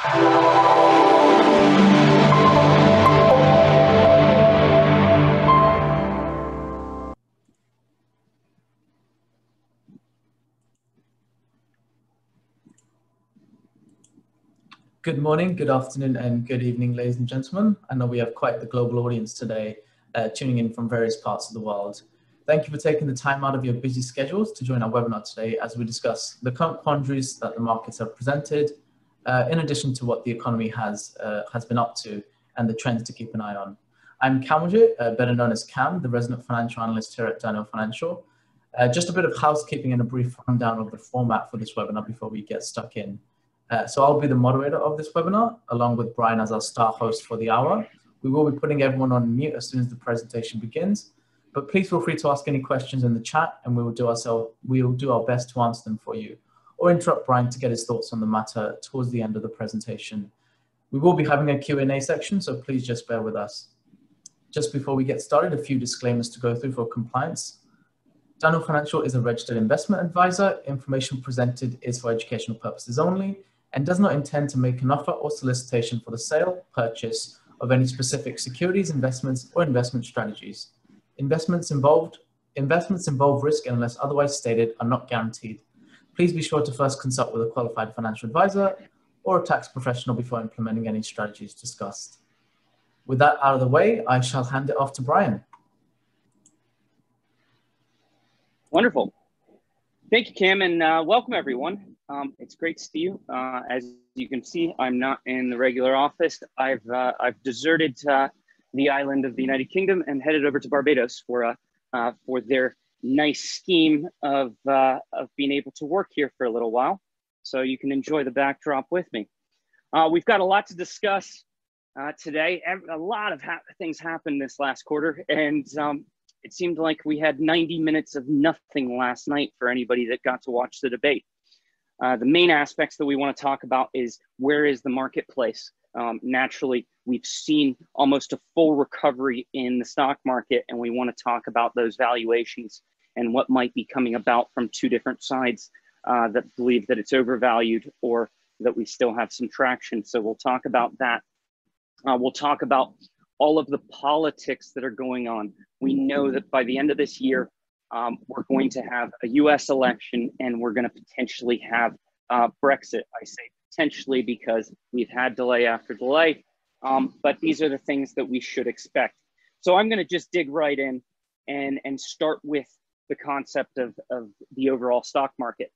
Good morning, good afternoon, and good evening, ladies and gentlemen. I know we have quite the global audience today, tuning in from various parts of the world. Thank you for taking the time out of your busy schedules to join our webinar today as we discuss the current quandaries that the markets have presented, in addition to what the economy has been up to and the trends to keep an eye on. I'm Kamalji, better known as Cam, the resident financial analyst here at Dunhill Financial. Just a bit of housekeeping and a brief rundown of the format for this webinar before we get stuck in. So I'll be the moderator of this webinar, along with Brian as our star host for the hour. We will be putting everyone on mute as soon as the presentation begins, but please feel free to ask any questions in the chat and we will do our best to answer them for you, or interrupt Brian to get his thoughts on the matter towards the end of the presentation. We will be having a Q&A section, so please just bear with us. Just before we get started, a few disclaimers to go through for compliance. Dunhill Financial is a registered investment advisor. Information presented is for educational purposes only and does not intend to make an offer or solicitation for the sale, purchase of any specific securities, investments, or investment strategies. Investments involve risk and, unless otherwise stated, are not guaranteed. Please be sure to first consult with a qualified financial advisor or a tax professional before implementing any strategies discussed. With that out of the way, I shall hand it off to Brian. Wonderful. Thank you, Cam, and welcome everyone. It's great to see you. As you can see, I'm not in the regular office. I've deserted the island of the United Kingdom and headed over to Barbados for their nice scheme of being able to work here for a little while. So you can enjoy the backdrop with me. We've got a lot to discuss today. A lot of things happened this last quarter, and it seemed like we had 90 minutes of nothing last night for anybody that got to watch the debate. The main aspects that we want to talk about is where is the marketplace? Naturally, we've seen almost a full recovery in the stock market, and we want to talk about those valuations and what might be coming about from two different sides that believe that it's overvalued or that we still have some traction. So we'll talk about that. We'll talk about all of the politics that are going on. We know that by the end of this year, we're going to have a US election and we're going to potentially have Brexit. I say potentially because we've had delay after delay, but these are the things that we should expect. So I'm going to just dig right in and start with the concept of the overall stock market.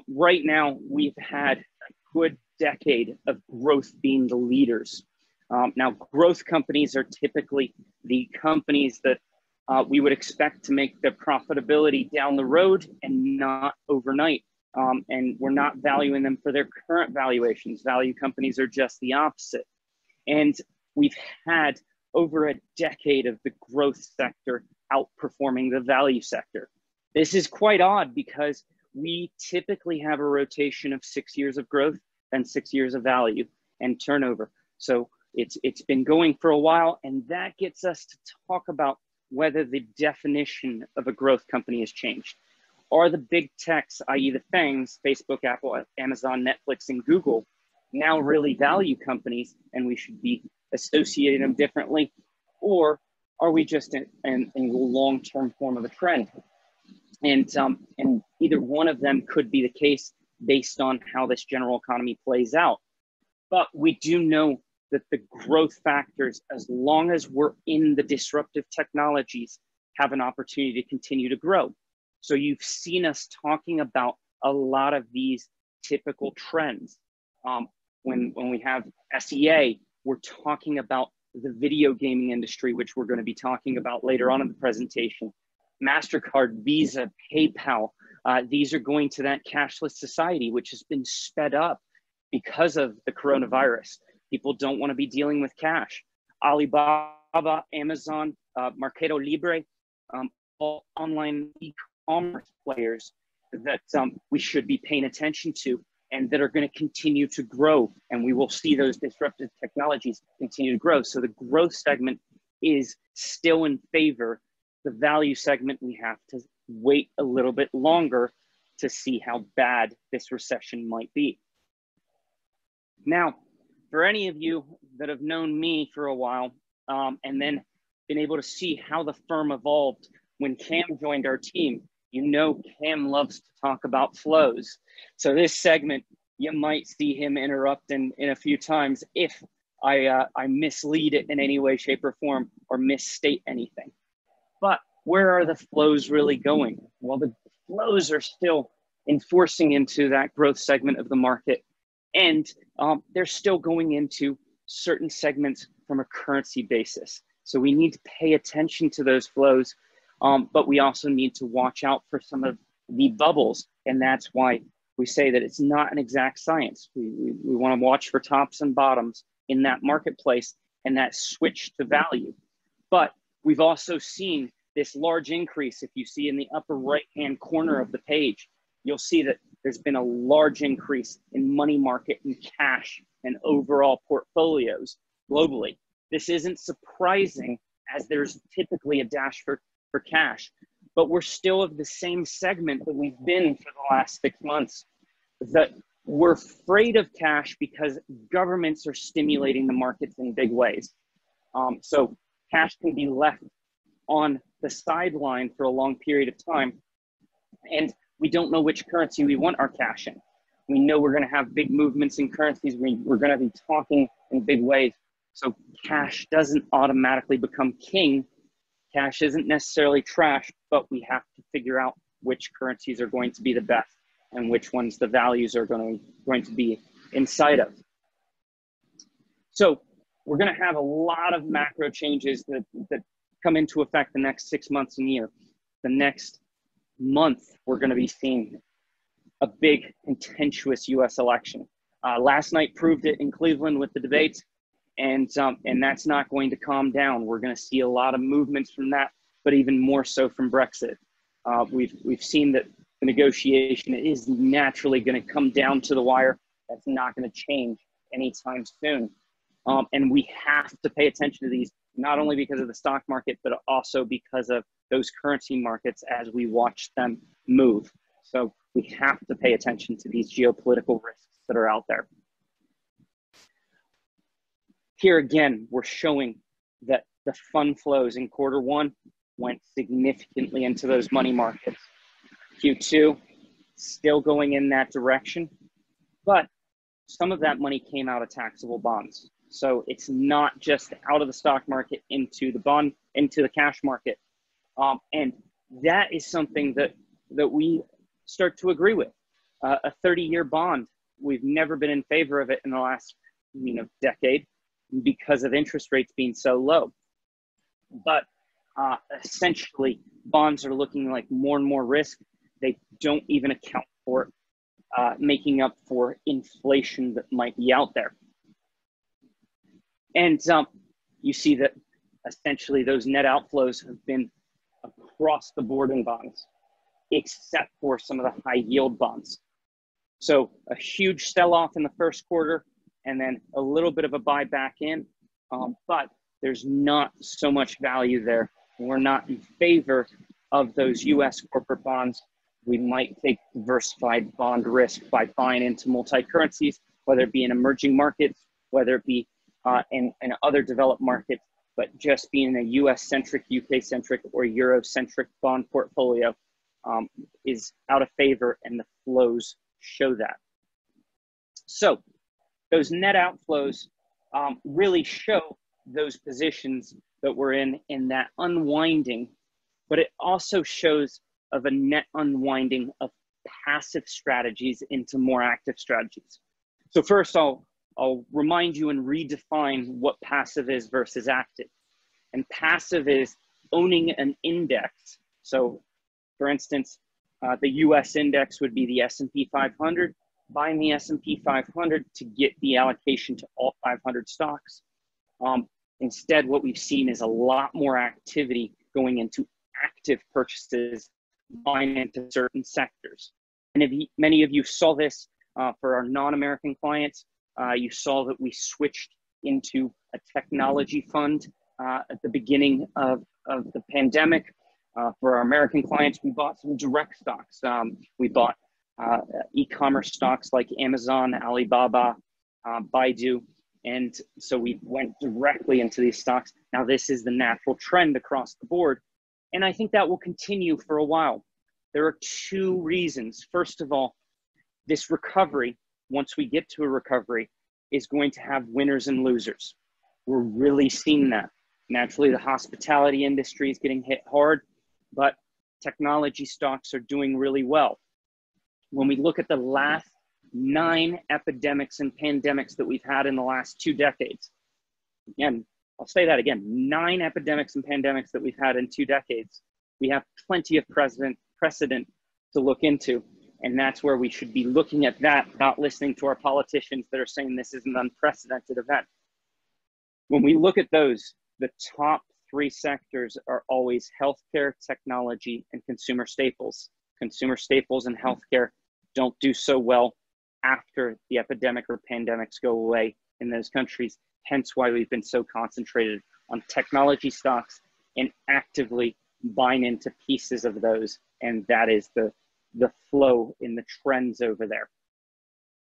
Right now, we've had a good decade of growth being the leaders. Now, growth companies are typically the companies that we would expect to make their profitability down the road and not overnight. And we're not valuing them for their current valuations. Value companies are just the opposite. And we've had over a decade of the growth sector outperforming the value sector. This is quite odd because we typically have a rotation of 6 years of growth and 6 years of value and turnover. So it's been going for a while, and that gets us to talk about whether the definition of a growth company has changed. Are the big techs, i.e. the FANGs, Facebook, Apple, Amazon, Netflix, and Google, now really value companies and we should be associating them differently? Or are we just in a long-term form of a trend? And either one of them could be the case based on how this general economy plays out. But we do know that the growth factors, as long as we're in the disruptive technologies, have an opportunity to continue to grow. So you've seen us talking about a lot of these typical trends. When we have SEA, we're talking about the video gaming industry, which we're going to be talking about later on in the presentation. MasterCard, Visa, PayPal, these are going to that cashless society, which has been sped up because of the coronavirus. People don't want to be dealing with cash. Alibaba, Amazon, Mercado Libre, all online e-commerce players that we should be paying attention to and that are going to continue to grow. And we will see those disruptive technologies continue to grow. So the growth segment is still in favor. The value segment, we have to wait a little bit longer to see how bad this recession might be. Now, for any of you that have known me for a while, and then been able to see how the firm evolved when Cam joined our team, you know Cam loves to talk about flows. So this segment, you might see him interrupt in a few times if I mislead it in any way, shape, or form, or misstate anything. But where are the flows really going? Well, the flows are still enforcing into that growth segment of the market. And they're still going into certain segments from a currency basis. So we need to pay attention to those flows, but we also need to watch out for some of the bubbles. And that's why we say that it's not an exact science. We want to watch for tops and bottoms in that marketplace and that switch to value. But we've also seen this large increase. If you see in the upper right-hand corner of the page, you'll see that there's been a large increase in money market and cash and overall portfolios globally. This isn't surprising, as there's typically a dash for cash, but we're still of the same segment that we've been for the last 6 months, that we're afraid of cash because governments are stimulating the markets in big ways. So cash can be left on the sideline for a long period of time, and we don't know which currency we want our cash in. We know we're going to have big movements in currencies. We're going to be talking in big ways. So cash doesn't automatically become king. Cash isn't necessarily trash, but we have to figure out which currencies are going to be the best and which ones the values are going to be inside of. So we're going to have a lot of macro changes that come into effect the next 6 months and year. The next month, we're going to be seeing a big, contentious U.S. election. Last night proved it in Cleveland with the debates, and that's not going to calm down. We're going to see a lot of movements from that, but even more so from Brexit. We've seen that the negotiation is naturally going to come down to the wire. That's not going to change anytime soon. And we have to pay attention to these, not only because of the stock market, but also because of those currency markets as we watch them move. So we have to pay attention to these geopolitical risks that are out there. Here again, we're showing that the fund flows in Q1 went significantly into those money markets. Q2, still going in that direction, but some of that money came out of taxable bonds. So it's not just out of the stock market into the cash market. And that is something that we start to agree with. A 30-year bond, we've never been in favor of it in the last decade because of interest rates being so low. But essentially, bonds are looking like more and more risk. They don't even account for making up for inflation that might be out there. And you see that essentially those net outflows have been across the board in bonds, except for some of the high yield bonds. So a huge sell-off in the first quarter and then a little bit of a buy back in, but there's not so much value there. We're not in favor of those US corporate bonds. We might take diversified bond risk by buying into multi-currencies, whether it be in emerging markets, whether it be in other developed markets, but just being a US-centric, UK-centric, or Euro-centric bond portfolio is out of favor, and the flows show that. So those net outflows really show those positions that we're in that unwinding, but it also shows of a net unwinding of passive strategies into more active strategies. So first, I'll remind you and redefine what passive is versus active. And passive is owning an index. So for instance, the US index would be the S&P 500, buying the S&P 500 to get the allocation to all 500 stocks. Instead, what we've seen is a lot more activity going into active purchases, buying into certain sectors. And many of you saw this for our non-American clients. You saw that we switched into a technology fund at the beginning of the pandemic. For our American clients, we bought some direct stocks. We bought e-commerce stocks like Amazon, Alibaba, Baidu, And so we went directly into these stocks. Now this is the natural trend across the board. And I think that will continue for a while. There are two reasons. First of all, this recovery, once we get to a recovery, is going to have winners and losers. We're really seeing that. Naturally, the hospitality industry is getting hit hard, but technology stocks are doing really well. When we look at the last 9 epidemics and pandemics that we've had in the last 2 decades, again, I'll say that again, 9 epidemics and pandemics that we've had in 2 decades, we have plenty of precedent to look into. And that's where we should be looking at that, not listening to our politicians that are saying this is an unprecedented event. When we look at those, the top 3 sectors are always healthcare, technology, and consumer staples. Consumer staples and healthcare don't do so well after the epidemic or pandemics go away in those countries. Hence why we've been so concentrated on technology stocks and actively buying into pieces of those. And that is the flow in the trends over there.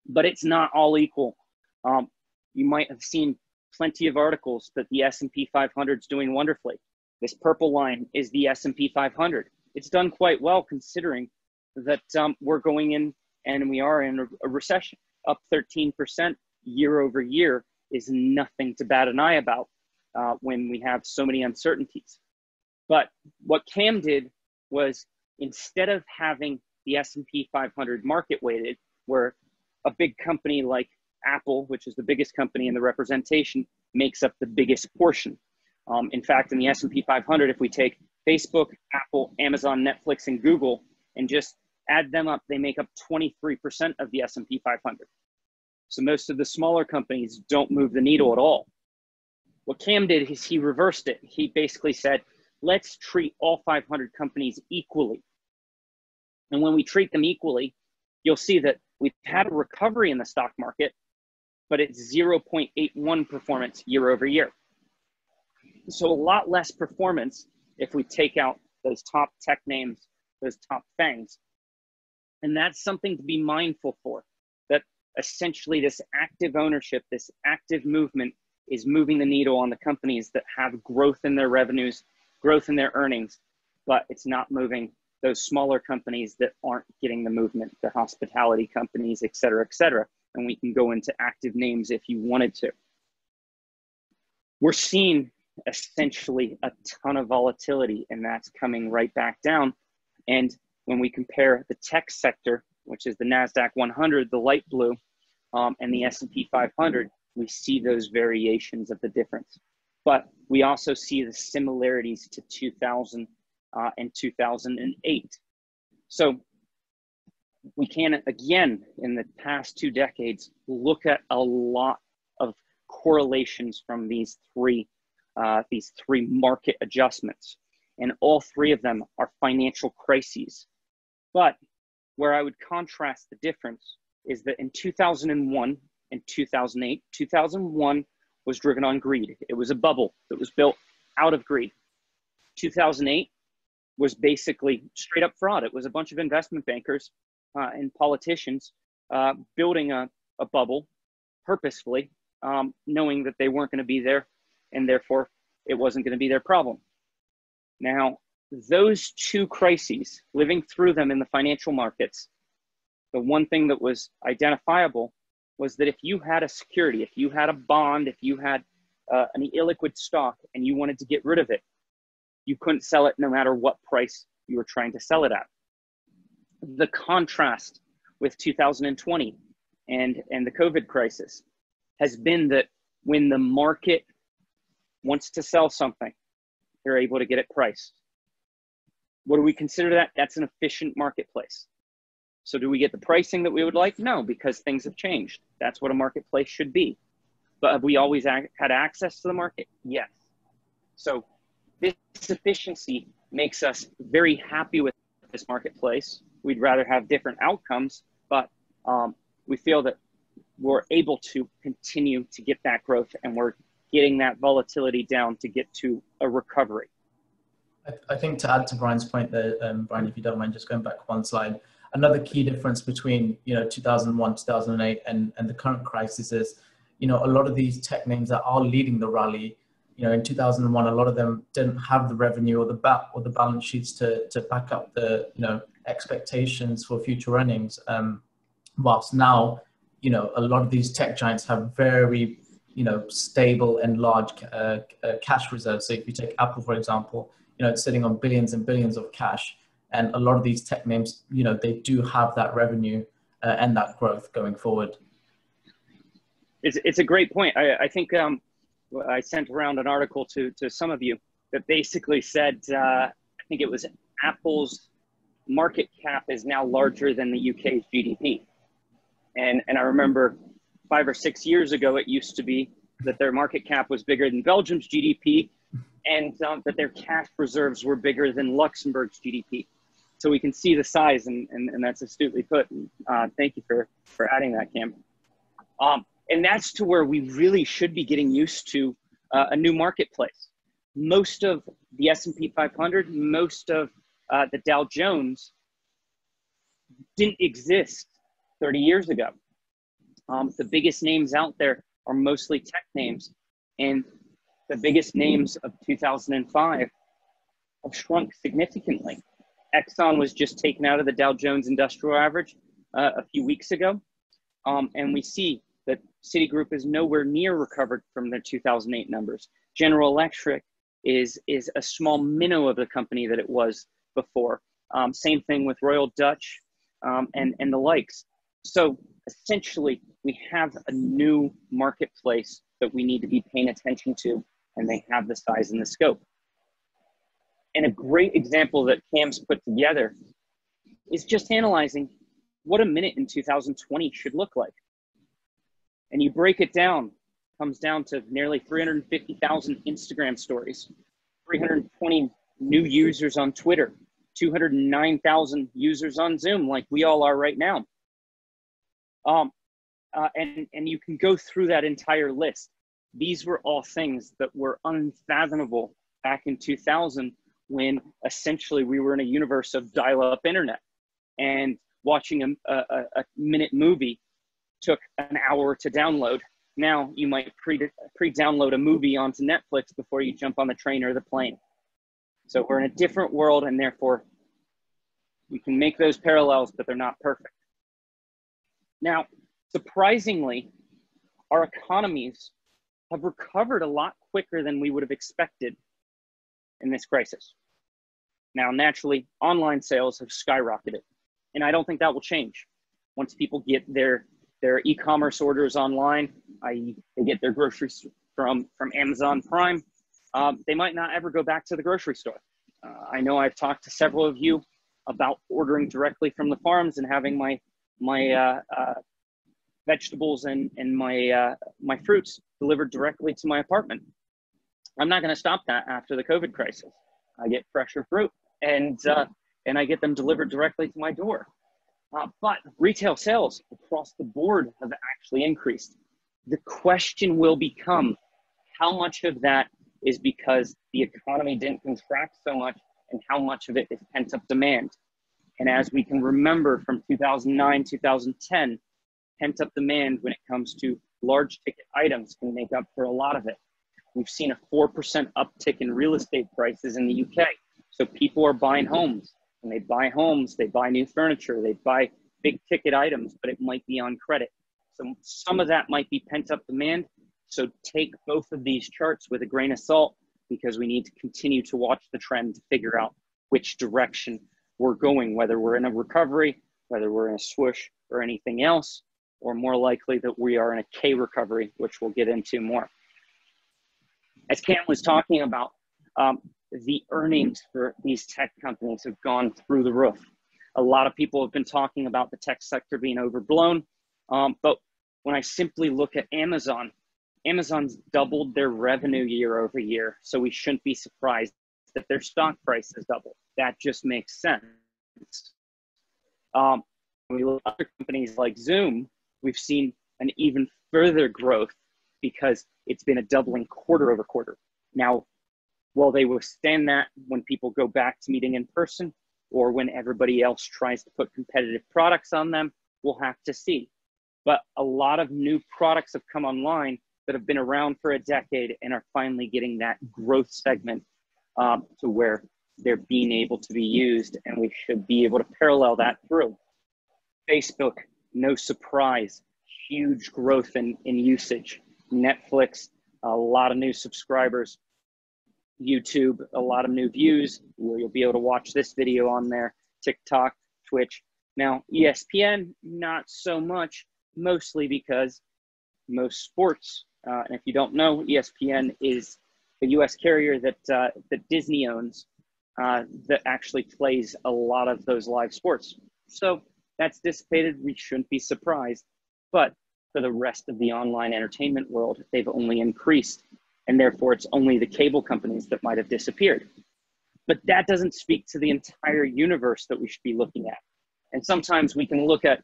But it's not all equal. You might have seen plenty of articles that the S&P 500 is doing wonderfully. This purple line is the S&P 500. It's done quite well considering that we're going in and we are in a recession. Up 13% year over year is nothing to bat an eye about when we have so many uncertainties. But what Cam did was, instead of having the S&P 500 market weighted, where a big company like Apple, which is the biggest company in the representation, makes up the biggest portion. In fact, in the S&P 500, if we take Facebook, Apple, Amazon, Netflix, and Google, and just add them up, they make up 23% of the S&P 500. So most of the smaller companies don't move the needle at all. What Cam did is he reversed it. He basically said, let's treat all 500 companies equally. And when we treat them equally, you'll see that we've had a recovery in the stock market, but it's 0.81 performance year over year. So a lot less performance if we take out those top tech names, those top FANGs. And that's something to be mindful for, that essentially this active ownership, this active movement is moving the needle on the companies that have growth in their revenues, growth in their earnings, but it's not moving those smaller companies that aren't getting the movement, the hospitality companies, et cetera, et cetera. And we can go into active names if you wanted to. We're seeing essentially a ton of volatility, and that's coming right back down. And when we compare the tech sector, which is the NASDAQ 100, the light blue, and the S&P 500, we see those variations of the difference. But we also see the similarities to 2000 and 2008. So we can, again, in the past 2 decades, look at a lot of correlations from these three market adjustments. And all 3 of them are financial crises. But where I would contrast the difference is that in 2001 and 2008, 2001 was driven on greed. It was a bubble that was built out of greed. 2008 was basically straight up fraud. It was a bunch of investment bankers and politicians building a bubble purposefully, knowing that they weren't going to be there, and therefore it wasn't going to be their problem. Now, those 2 crises, living through them in the financial markets, the one thing that was identifiable was that if you had a security, if you had a bond, if you had an illiquid stock and you wanted to get rid of it, you couldn't sell it no matter what price you were trying to sell it at. The contrast with 2020 and the COVID crisis has been that when the market wants to sell something, they're able to get it priced. What do we consider that? That's an efficient marketplace. So do we get the pricing that we would like? No, because things have changed. That's what a marketplace should be. But have we always had access to the market? Yes. So this efficiency makes us very happy with this marketplace. We'd rather have different outcomes, but we feel that we're able to continue to get that growth, and we're getting that volatility down to get to a recovery. I think to add to Brian's point there, Brian, if you don't mind just going back 1 slide, another key difference between 2001, 2008 and the current crisis is, a lot of these tech names that are leading the rally, in 2001, a lot of them didn't have the revenue or the balance sheets to back up the, expectations for future earnings. Whilst now, a lot of these tech giants have very, stable and large cash reserves. So if you take Apple, for example, it's sitting on billions and billions of cash. And a lot of these tech names, they do have that revenue and that growth going forward. It's a great point. I think I sent around an article to some of you that basically said, I think it was Apple's market cap is now larger than the UK's GDP. And I remember 5 or 6 years ago, it used to be that their market cap was bigger than Belgium's GDP, and that their cash reserves were bigger than Luxembourg's GDP. So we can see the size, and that's astutely put. Thank you for adding that, Cam. And that's to where we really should be getting used to a new marketplace. Most of the S&P 500, most of the Dow Jones didn't exist 30 years ago. The biggest names out there are mostly tech names, and the biggest names of 2005 have shrunk significantly. Exxon was just taken out of the Dow Jones Industrial Average a few weeks ago, and we see that Citigroup is nowhere near recovered from their 2008 numbers. General Electric is a small minnow of the company that it was before. Same thing with Royal Dutch and the likes. So essentially, we have a new marketplace that we need to be paying attention to, and they have the size and the scope. And a great example that Cam's put together is just analyzing what a minute in 2020 should look like. And you break it down, comes down to nearly 350,000 Instagram stories, 320 new users on Twitter, 209,000 users on Zoom, like we all are right now. And you can go through that entire list. These were all things that were unfathomable back in 2000, when essentially we were in a universe of dial-up internet, and watching a minute movie took an hour to download. Now you might pre-download a movie onto Netflix before you jump on the train or the plane. So we're in a different world, and therefore we can make those parallels, but they're not perfect. Now, surprisingly, our economies have recovered a lot quicker than we would have expected in this crisis. Now, naturally, online sales have skyrocketed, and I don't think that will change. Once people get their e-commerce orders online, i.e. they get their groceries from Amazon Prime, they might not ever go back to the grocery store. I know I've talked to several of you about ordering directly from the farms and having my vegetables and my fruits delivered directly to my apartment. I'm not going to stop that after the COVID crisis. I get fresher fruit, and I get them delivered directly to my door. But retail sales across the board have actually increased. The question will become, how much of that is because the economy didn't contract so much, and how much of it is pent-up demand? And as we can remember from 2009, 2010, pent-up demand when it comes to large ticket items can make up for a lot of it. We've seen a 4% uptick in real estate prices in the UK. So people are buying homes. When they buy homes, they buy new furniture, they buy big ticket items, but it might be on credit. So some of that might be pent-up demand. So take both of these charts with a grain of salt, because we need to continue to watch the trend to figure out which direction we're going, whether we're in a recovery, whether we're in a swoosh or anything else, or more likely that we are in a K recovery, which we'll get into more. As Cam was talking about, the earnings for these tech companies have gone through the roof. A lot of people have been talking about the tech sector being overblown, but when I simply look at Amazon, Amazon's doubled their revenue year over year, so we shouldn't be surprised that their stock price has doubled. That just makes sense. When we look at other companies like Zoom, we've seen an even further growth because it's been a doubling quarter over quarter. Now, will they withstand that when people go back to meeting in person, or when everybody else tries to put competitive products on them? We'll have to see. but a lot of new products have come online that have been around for a decade and are finally getting that growth segment to where they're being able to be used, and we should be able to parallel that through. Facebook, no surprise, huge growth in usage. Netflix, a lot of new subscribers. YouTube, a lot of new views, where you'll be able to watch this video on there. TikTok, Twitch. Now, ESPN, not so much, mostly because most sports, and if you don't know, ESPN is a U.S. carrier that Disney owns, that actually plays a lot of those live sports. So that's dissipated. We shouldn't be surprised. But for the rest of the online entertainment world, they've only increased. And therefore, it's only the cable companies that might have disappeared. But that doesn't speak to the entire universe that we should be looking at. And sometimes we can look at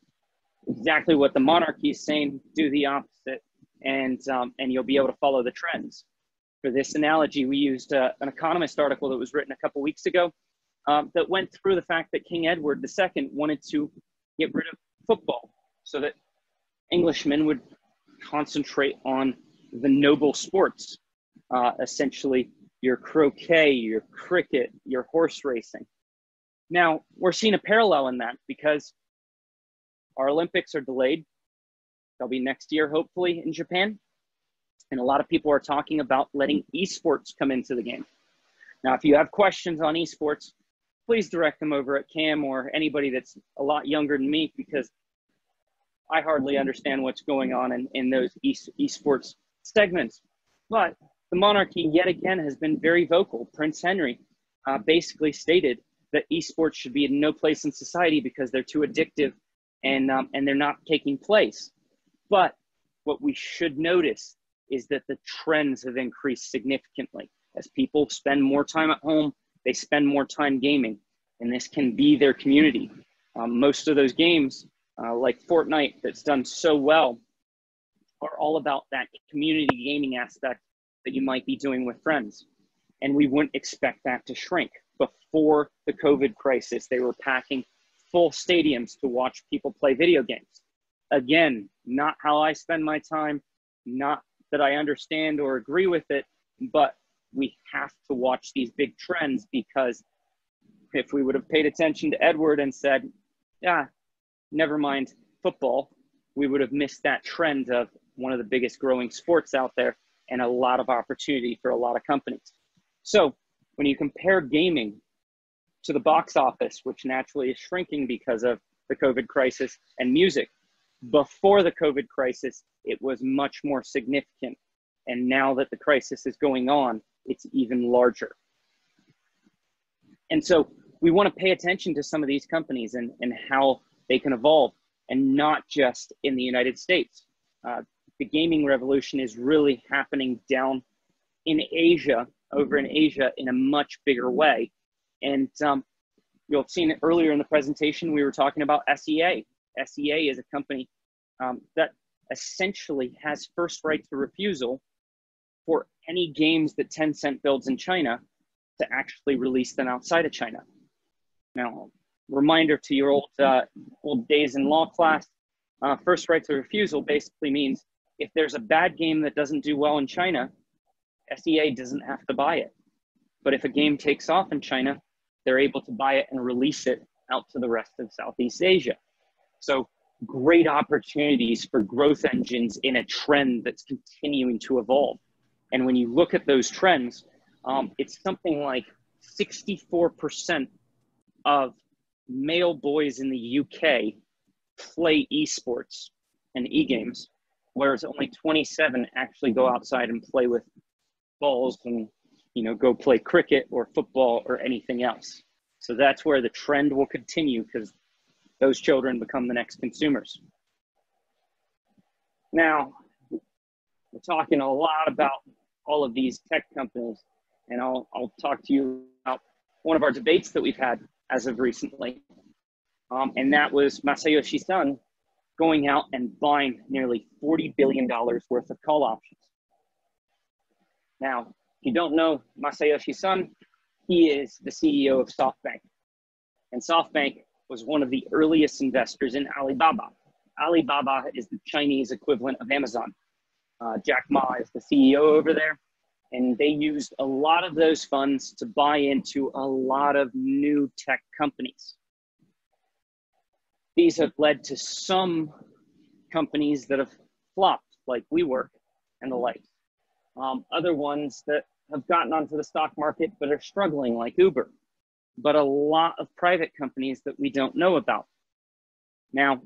exactly what the monarchy is saying, do the opposite, and you'll be able to follow the trends. For this analogy, we used an Economist article that was written a couple weeks ago that went through the fact that King Edward II wanted to get rid of football so that Englishmen would concentrate on the noble sports, essentially your croquet, your cricket, your horse racing. Now, we're seeing a parallel in that because our Olympics are delayed. They'll be next year, hopefully, in Japan. And a lot of people are talking about letting esports come into the game. Now, if you have questions on esports, please direct them over at Cam or anybody that's a lot younger than me, because I hardly understand what's going on in those esports segments. But the monarchy, yet again, has been very vocal. Prince Henry basically stated that esports should be in no place in society because they're too addictive and they're not taking place. But what we should notice is that the trends have increased significantly. As people spend more time at home, they spend more time gaming, and this can be their community. Most of those games, like Fortnite, that's done so well, are all about that community gaming aspect that you might be doing with friends. And we wouldn't expect that to shrink. Before the COVID crisis, they were packing full stadiums to watch people play video games. Again, not how I spend my time, not that I understand or agree with it, but we have to watch these big trends, because if we would have paid attention to Edward and said, yeah, never mind football, we would have missed that trend of one of the biggest growing sports out there and a lot of opportunity for a lot of companies. So when you compare gaming to the box office, which naturally is shrinking because of the COVID crisis, and music, before the COVID crisis, it was much more significant. And now that the crisis is going on, it's even larger. And so we want to pay attention to some of these companies and how they can evolve, and not just in the United States. The gaming revolution is really happening down in Asia, over in Asia, in a much bigger way. And you'll have seen it earlier in the presentation, we were talking about SEA. SEA is a company that essentially has first right to refusal for any games that Tencent builds in China to actually release them outside of China. Now, reminder to your old days in law class, first right to refusal basically means if there's a bad game that doesn't do well in China, SEA doesn't have to buy it. But if a game takes off in China, they're able to buy it and release it out to the rest of Southeast Asia. So great opportunities for growth engines in a trend that's continuing to evolve. And when you look at those trends, it's something like 64% of male boys in the UK play esports and e-games, whereas only 27 actually go outside and play with balls and, you know, go play cricket or football or anything else. So that's where the trend will continue, because those children become the next consumers. Now, we're talking a lot about all of these tech companies, and I'll talk to you about one of our debates that we've had as of recently, and that was Masayoshi Son going out and buying nearly $40 billion worth of call options. Now, if you don't know Masayoshi Son, he is the CEO of SoftBank. And SoftBank was one of the earliest investors in Alibaba. Alibaba is the Chinese equivalent of Amazon. Jack Ma is the CEO over there, and they used a lot of those funds to buy into a lot of new tech companies. These have led to some companies that have flopped, like WeWork and the like. Other ones that have gotten onto the stock market but are struggling, like Uber. But a lot of private companies that we don't know about. Now,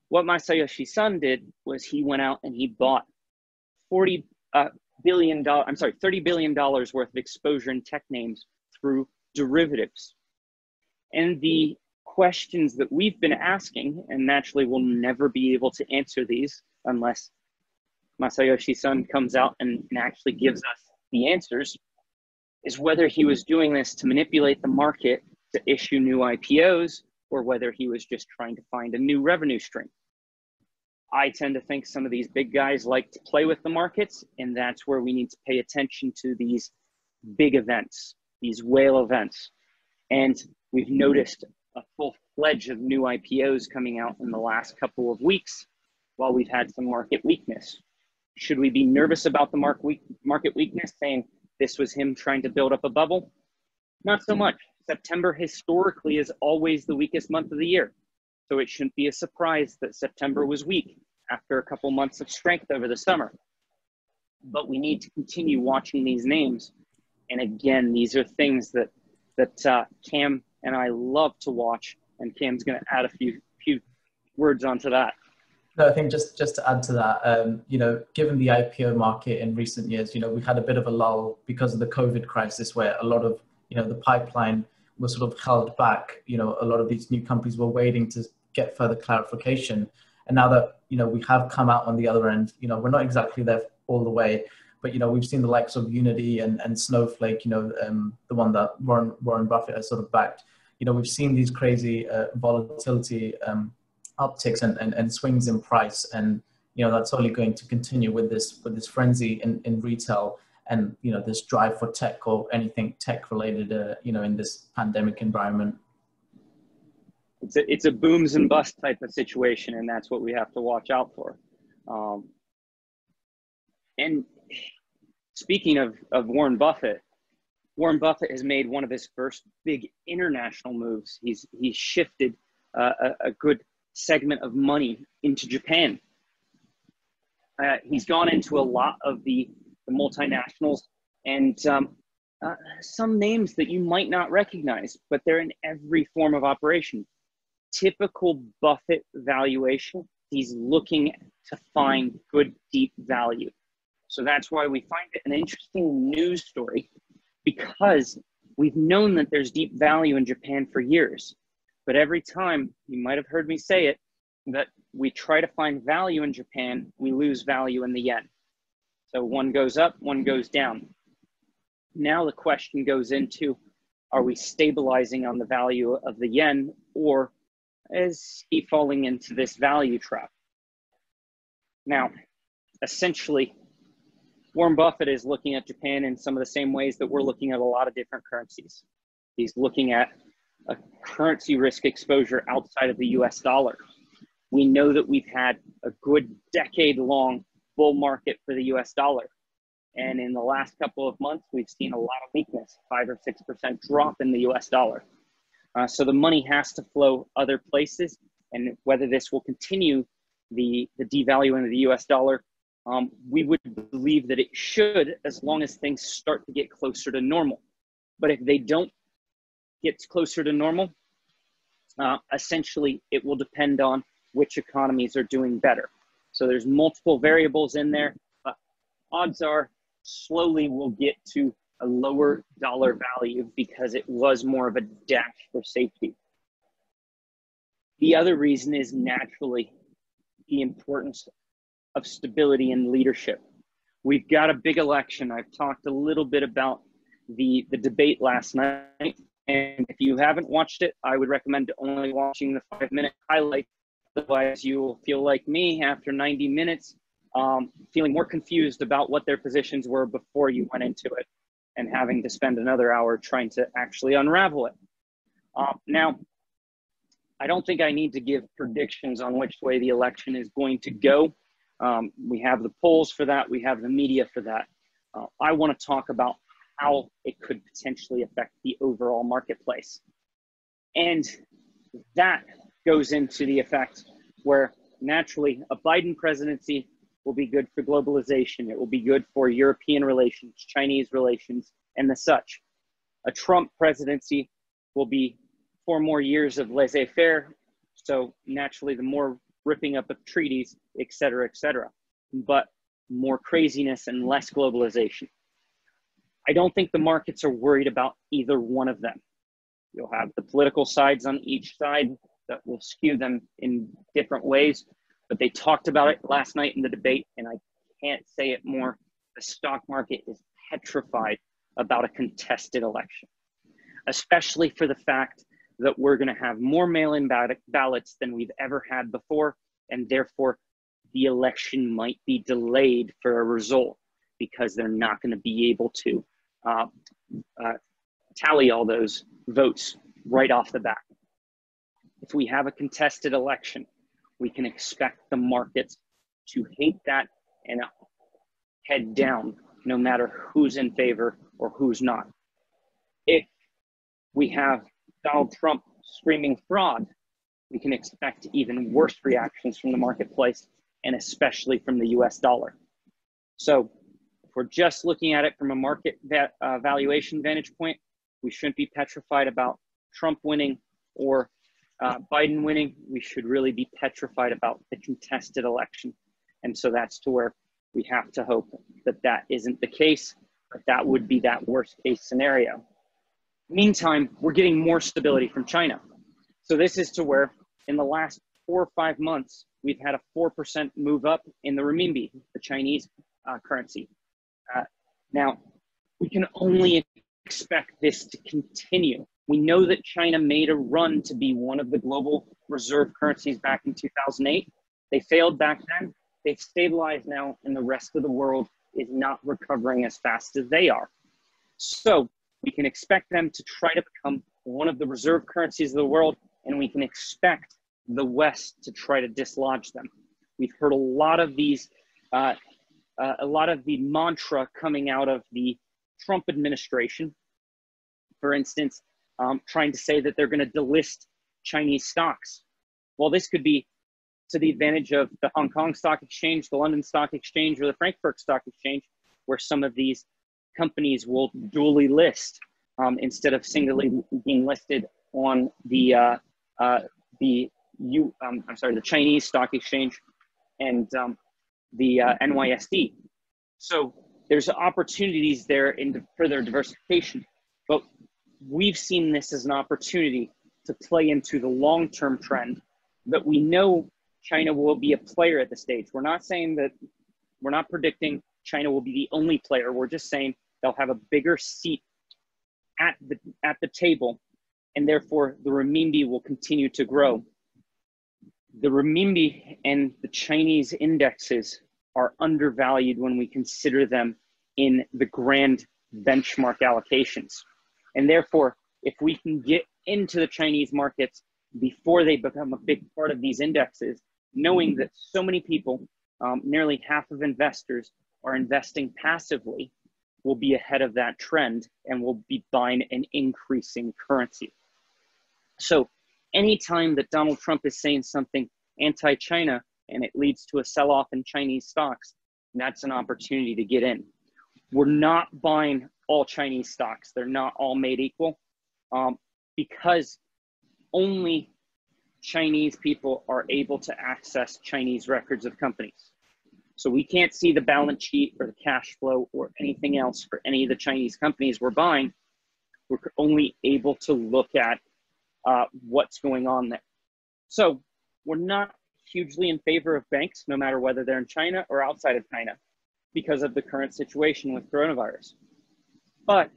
what Masayoshi Son did was he went out and he bought $30 billion worth of exposure in tech names through derivatives. And the questions that we've been asking, and naturally we'll never be able to answer these unless Masayoshi Son comes out and actually gives us the answers, is whether he was doing this to manipulate the market to issue new IPOs or whether he was just trying to find a new revenue stream. I tend to think some of these big guys like to play with the markets, and that's where we need to pay attention to these big events, these whale events. And we've noticed a full fledge of new IPOs coming out in the last couple of weeks while we've had some market weakness. Should we be nervous about the market weakness, saying this was him trying to build up a bubble? Not so much. September historically is always the weakest month of the year. So it shouldn't be a surprise that September was weak after a couple months of strength over the summer. But we need to continue watching these names. And again, these are things that Cam and I love to watch. And Cam's going to add a few words onto that. No, I think just to add to that, given the IPO market in recent years, we've had a bit of a lull because of the COVID crisis where a lot of, the pipeline was sort of held back. A lot of these new companies were waiting to get further clarification. And now that, we have come out on the other end, we're not exactly there all the way, but, we've seen the likes of Unity and Snowflake, the one that Warren Buffett has sort of backed. We've seen these crazy volatility upticks and swings in price. And, that's only going to continue with this frenzy in retail and, this drive for tech or anything tech related, in this pandemic environment. It's a booms and bust type of situation, and that's what we have to watch out for. And speaking of Warren Buffett has made one of his first big international moves. He's shifted a good segment of money into Japan. He's gone into a lot of the multinationals and some names that you might not recognize, but they're in every form of operation. Typical Buffett valuation, he's looking to find good, deep value. So that's why we find it an interesting news story, because we've known that there's deep value in Japan for years. But every time, you might have heard me say it, that we try to find value in Japan, we lose value in the yen. So one goes up, one goes down. Now the question goes into, are we stabilizing on the value of the yen, or is he falling into this value trap? Now, essentially, Warren Buffett is looking at Japan in some of the same ways that we're looking at a lot of different currencies. He's looking at a currency risk exposure outside of the US dollar. We know that we've had a good decade-long bull market for the US dollar. And in the last couple of months, we've seen a lot of weakness, 5 or 6% drop in the US dollar. So the money has to flow other places. And whether this will continue the devaluing of the US dollar, we would believe that it should, as long as things start to get closer to normal. But if they don't get closer to normal, essentially it will depend on which economies are doing better. So there's multiple variables in there, but odds are slowly we'll get to a lower dollar value because it was more of a dash for safety. The other reason is naturally the importance of stability and leadership. We've got a big election. I've talked a little bit about the debate last night. And if you haven't watched it, I would recommend only watching the 5-minute highlight. Otherwise, you will feel like me after 90 minutes, feeling more confused about what their positions were before you went into it and having to spend another hour trying to actually unravel it. Now, I don't think I need to give predictions on which way the election is going to go. We have the polls for that. We have the media for that. I want to talk about how it could potentially affect the overall marketplace. And that goes into the effect where naturally a Biden presidency will be good for globalization. It will be good for European relations, Chinese relations, and the such. A Trump presidency will be 4 more years of laissez-faire. So naturally, the more ripping up of treaties, et cetera, but more craziness and less globalization. I don't think the markets are worried about either one of them. You'll have the political sides on each side that will skew them in different ways, but they talked about it last night in the debate, and I can't say it more. The stock market is petrified about a contested election, especially for the fact that we're going to have more mail-in ballots than we've ever had before, and therefore the election might be delayed for a result because they're not going to be able to tally all those votes right off the bat. If we have a contested election, we can expect the markets to hate that and head down no matter who's in favor or who's not. If we have Donald Trump screaming fraud, we can expect even worse reactions from the marketplace, and especially from the US dollar. So if we're just looking at it from a market valuation vantage point, we shouldn't be petrified about Trump winning or Biden winning. We should really be petrified about the contested election. And so that's to where we have to hope that that isn't the case, but that would be that worst case scenario. Meantime, we're getting more stability from China. So this is to where in the last 4 or 5 months, we've had a 4% move up in the renminbi, the Chinese currency. Now, we can only expect this to continue. We know that China made a run to be one of the global reserve currencies back in 2008. They failed back then. They've stabilized now, and the rest of the world is not recovering as fast as they are. So we can expect them to try to become one of the reserve currencies of the world, and we can expect the West to try to dislodge them. We've heard a lot of these, a lot of the mantra coming out of the Trump administration, for instance, trying to say that they're going to delist Chinese stocks. Well, this could be to the advantage of the Hong Kong Stock Exchange, the London Stock Exchange, or the Frankfurt Stock Exchange, where some of these companies will dually list instead of singly being listed on the Chinese Stock Exchange and the NYSE. So there's opportunities there in further diversification, but we've seen this as an opportunity to play into the long-term trend that we know China will be a player at the stage. We're not saying that, we're not predicting China will be the only player. We're just saying they'll have a bigger seat at the table, and therefore the renminbi will continue to grow. The renminbi and the Chinese indexes are undervalued when we consider them in the grand benchmark allocations. And therefore, if we can get into the Chinese markets before they become a big part of these indexes, knowing that so many people, nearly half of investors are investing passively, will be ahead of that trend and will be buying an increasing currency. So anytime that Donald Trump is saying something anti-China and it leads to a sell-off in Chinese stocks, that's an opportunity to get in. We're not buying all Chinese stocks. They're not all made equal because only Chinese people are able to access Chinese records of companies. So we can't see the balance sheet or the cash flow or anything else for any of the Chinese companies we're buying. We're only able to look at what's going on there. So we're not hugely in favor of banks, no matter whether they're in China or outside of China, because of the current situation with coronavirus. But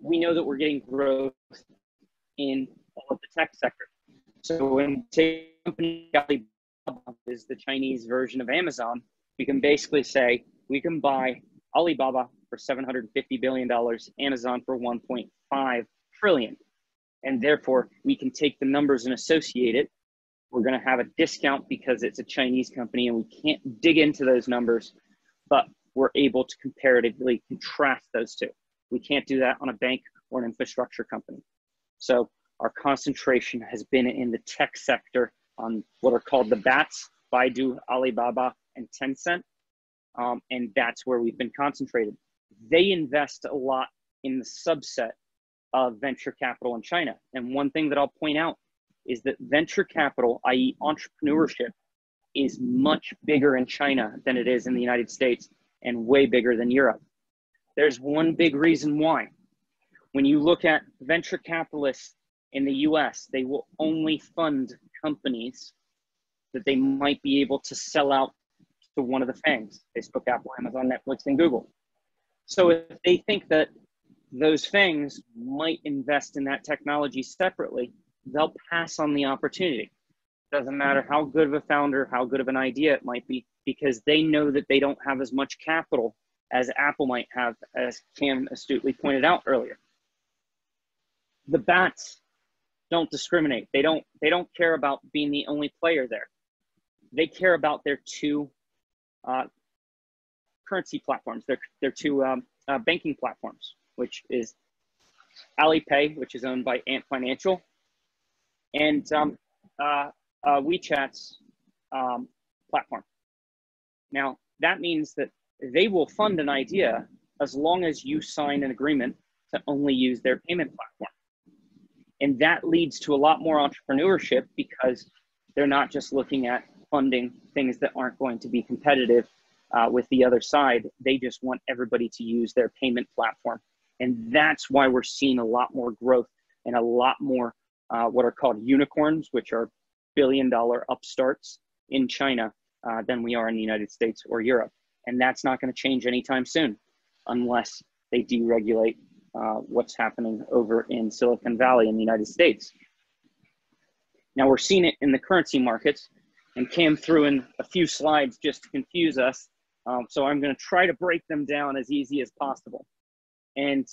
we know that we're getting growth in all of the tech sector. So when say company Alibaba is the Chinese version of Amazon, we can basically say we can buy Alibaba for $750 billion, Amazon for $1.5 trillion. and therefore we can take the numbers and associate it. We're going to have a discount because it's a Chinese company and we can't dig into those numbers, but we're able to comparatively contrast those two. We can't do that on a bank or an infrastructure company. So our concentration has been in the tech sector on what are called the BATs, Baidu, Alibaba, and Tencent. And that's where we've been concentrated. They invest a lot in the subset of venture capital in China. And one thing that I'll point out is that venture capital, i.e. entrepreneurship, is much bigger in China than it is in the United States and way bigger than Europe. There's one big reason why. When you look at venture capitalists in the US, they will only fund companies that they might be able to sell out to one of the FANGs, Facebook, Apple, Amazon, Netflix, and Google. So if they think that those FANGs might invest in that technology separately, they'll pass on the opportunity. Doesn't matter how good of a founder, how good of an idea it might be, because they know that they don't have as much capital as Apple might have, as Cam astutely pointed out earlier. The BATs don't discriminate. They don't care about being the only player there. They care about their two currency platforms, their two banking platforms, which is Alipay, which is owned by Ant Financial, and WeChat's platform. Now, that means that they will fund an idea as long as you sign an agreement to only use their payment platform. And that leads to a lot more entrepreneurship because they're not just looking at funding things that aren't going to be competitive with the other side. They just want everybody to use their payment platform. And that's why we're seeing a lot more growth and a lot more what are called unicorns, which are billion-dollar upstarts in China than we are in the United States or Europe. And that's not going to change anytime soon unless they deregulate what's happening over in Silicon Valley in the United States. Now we're seeing it in the currency markets, and Cam threw in a few slides just to confuse us. So I'm going to try to break them down as easy as possible. And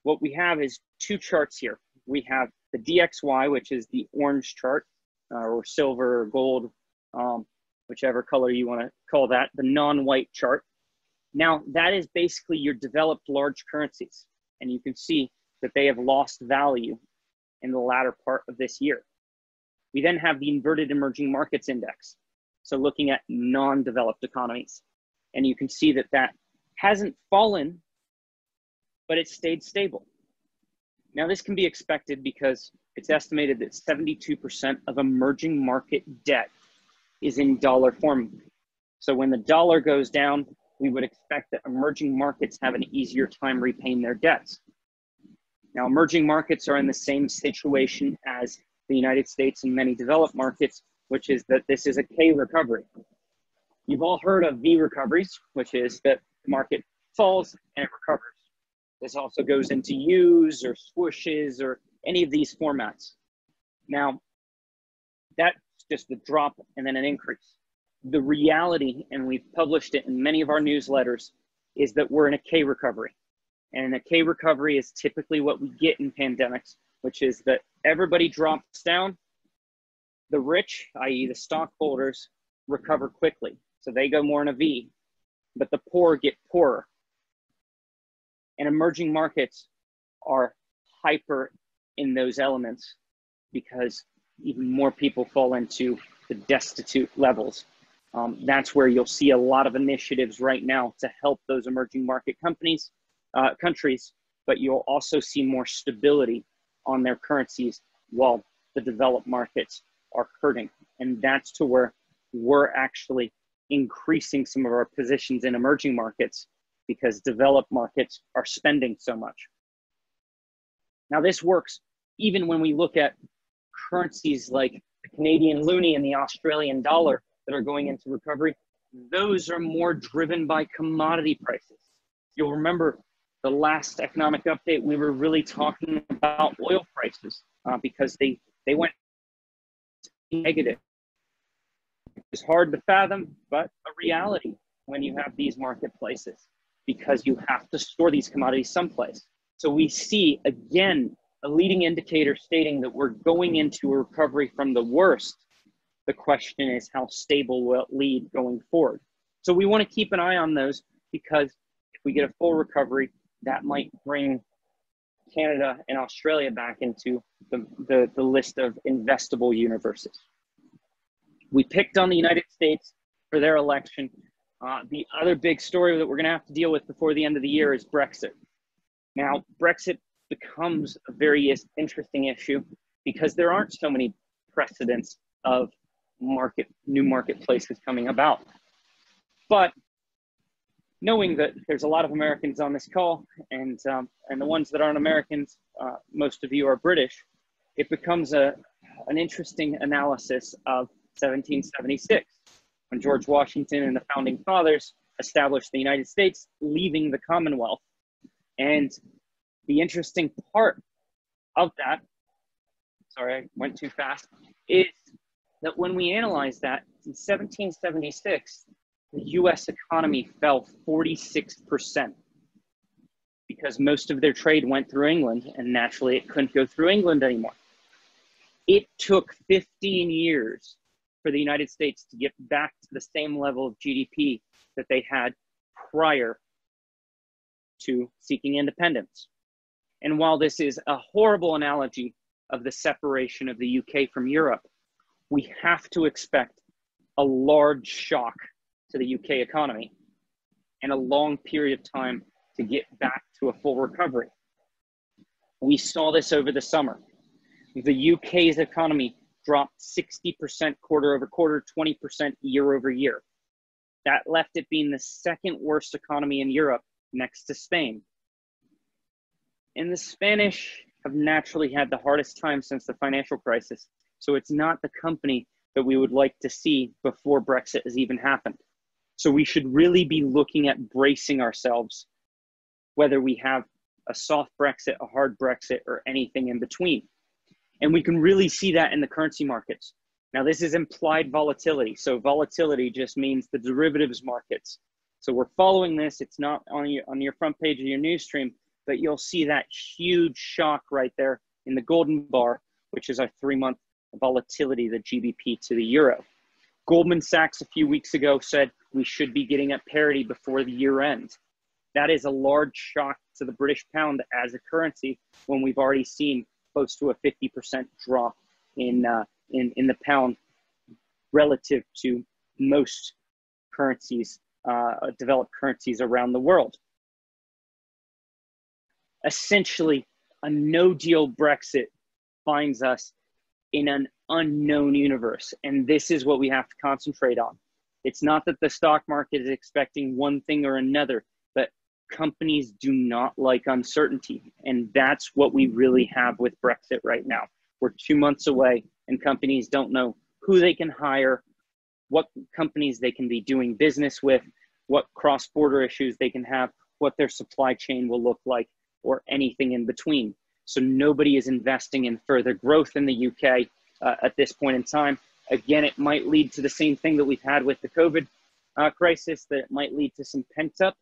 what we have is two charts here. We have the DXY, which is the orange chart, or silver or gold, whichever color you want to call that, the non-white chart. Now, that is basically your developed large currencies. And you can see that they have lost value in the latter part of this year. We then have the inverted emerging markets index. So looking at non-developed economies. And you can see that that hasn't fallen, but it's stayed stable. Now, this can be expected because it's estimated that 72% of emerging market debt is in dollar form. So when the dollar goes down, we would expect that emerging markets have an easier time repaying their debts. Now, emerging markets are in the same situation as the United States and many developed markets, which is that this is a K recovery. You've all heard of V recoveries, which is that the market falls and it recovers. This also goes into U's or swooshes or any of these formats. Now, that's just a drop and then an increase. The reality, and we've published it in many of our newsletters, is that we're in a K recovery. And a K recovery is typically what we get in pandemics, which is that everybody drops down. The rich, i.e. the stockholders, recover quickly. So they go more in a V, but the poor get poorer. And emerging markets are hyper in those elements because even more people fall into the destitute levels. That's where you'll see a lot of initiatives right now to help those emerging market countries, but you'll also see more stability on their currencies while the developed markets are hurting. And that's to where we're actually increasing some of our positions in emerging markets because developed markets are spending so much. Now this works even when we look at currencies like the Canadian loonie and the Australian dollar that are going into recovery. Those are more driven by commodity prices. You'll remember the last economic update, we were really talking about oil prices because they went negative. It's hard to fathom, but a reality when you have these marketplaces because you have to store these commodities someplace. So we see, again, a leading indicator stating that we're going into a recovery from the worst. The question is, how stable will it lead going forward? So we want to keep an eye on those, because if we get a full recovery, that might bring Canada and Australia back into the list of investable universes. We picked on the United States for their election. The other big story that we're going to have to deal with before the end of the year is Brexit. Now, Brexit becomes a very interesting issue because there aren't so many precedents of new marketplaces coming about. But knowing that there's a lot of Americans on this call, and the ones that aren't Americans, most of you are British, it becomes an interesting analysis of 1776, when George Washington and the Founding Fathers established the United States, leaving the Commonwealth. And the interesting part of that, sorry, I went too fast, is that when we analyze that, in 1776, the US economy fell 46% because most of their trade went through England, and naturally it couldn't go through England anymore. It took 15 years for the United States to get back to the same level of GDP that they had prior to seeking independence. And while this is a horrible analogy of the separation of the UK from Europe, we have to expect a large shock to the UK economy and a long period of time to get back to a full recovery. We saw this over the summer. The UK's economy dropped 60% quarter over quarter, 20% year over year. That left it being the second worst economy in Europe, next to Spain. And the Spanish have naturally had the hardest time since the financial crisis. So it's not the company that we would like to see before Brexit has even happened. So we should really be looking at bracing ourselves, whether we have a soft Brexit, a hard Brexit, or anything in between. And we can really see that in the currency markets. Now, this is implied volatility. So volatility just means the derivatives markets. So we're following this. It's not on your front page of your news stream, but you'll see that huge shock right there in the golden bar, which is our 3-month volatility, the GBP to the euro. Goldman Sachs a few weeks ago said we should be getting at parity before the year end. That is a large shock to the British pound as a currency when we've already seen close to a 50% drop in the pound relative to most currencies, developed currencies around the world. Essentially, a no-deal Brexit finds us in an unknown universe, and this is what we have to concentrate on. It's not that the stock market is expecting one thing or another, but companies do not like uncertainty, and that's what we really have with Brexit right now. We're 2 months away, and companies don't know who they can hire, what companies they can be doing business with, what cross-border issues they can have, what their supply chain will look like, or anything in between. So nobody is investing in further growth in the UK at this point in time. Again, it might lead to the same thing that we've had with the COVID crisis, that it might lead to some pent-up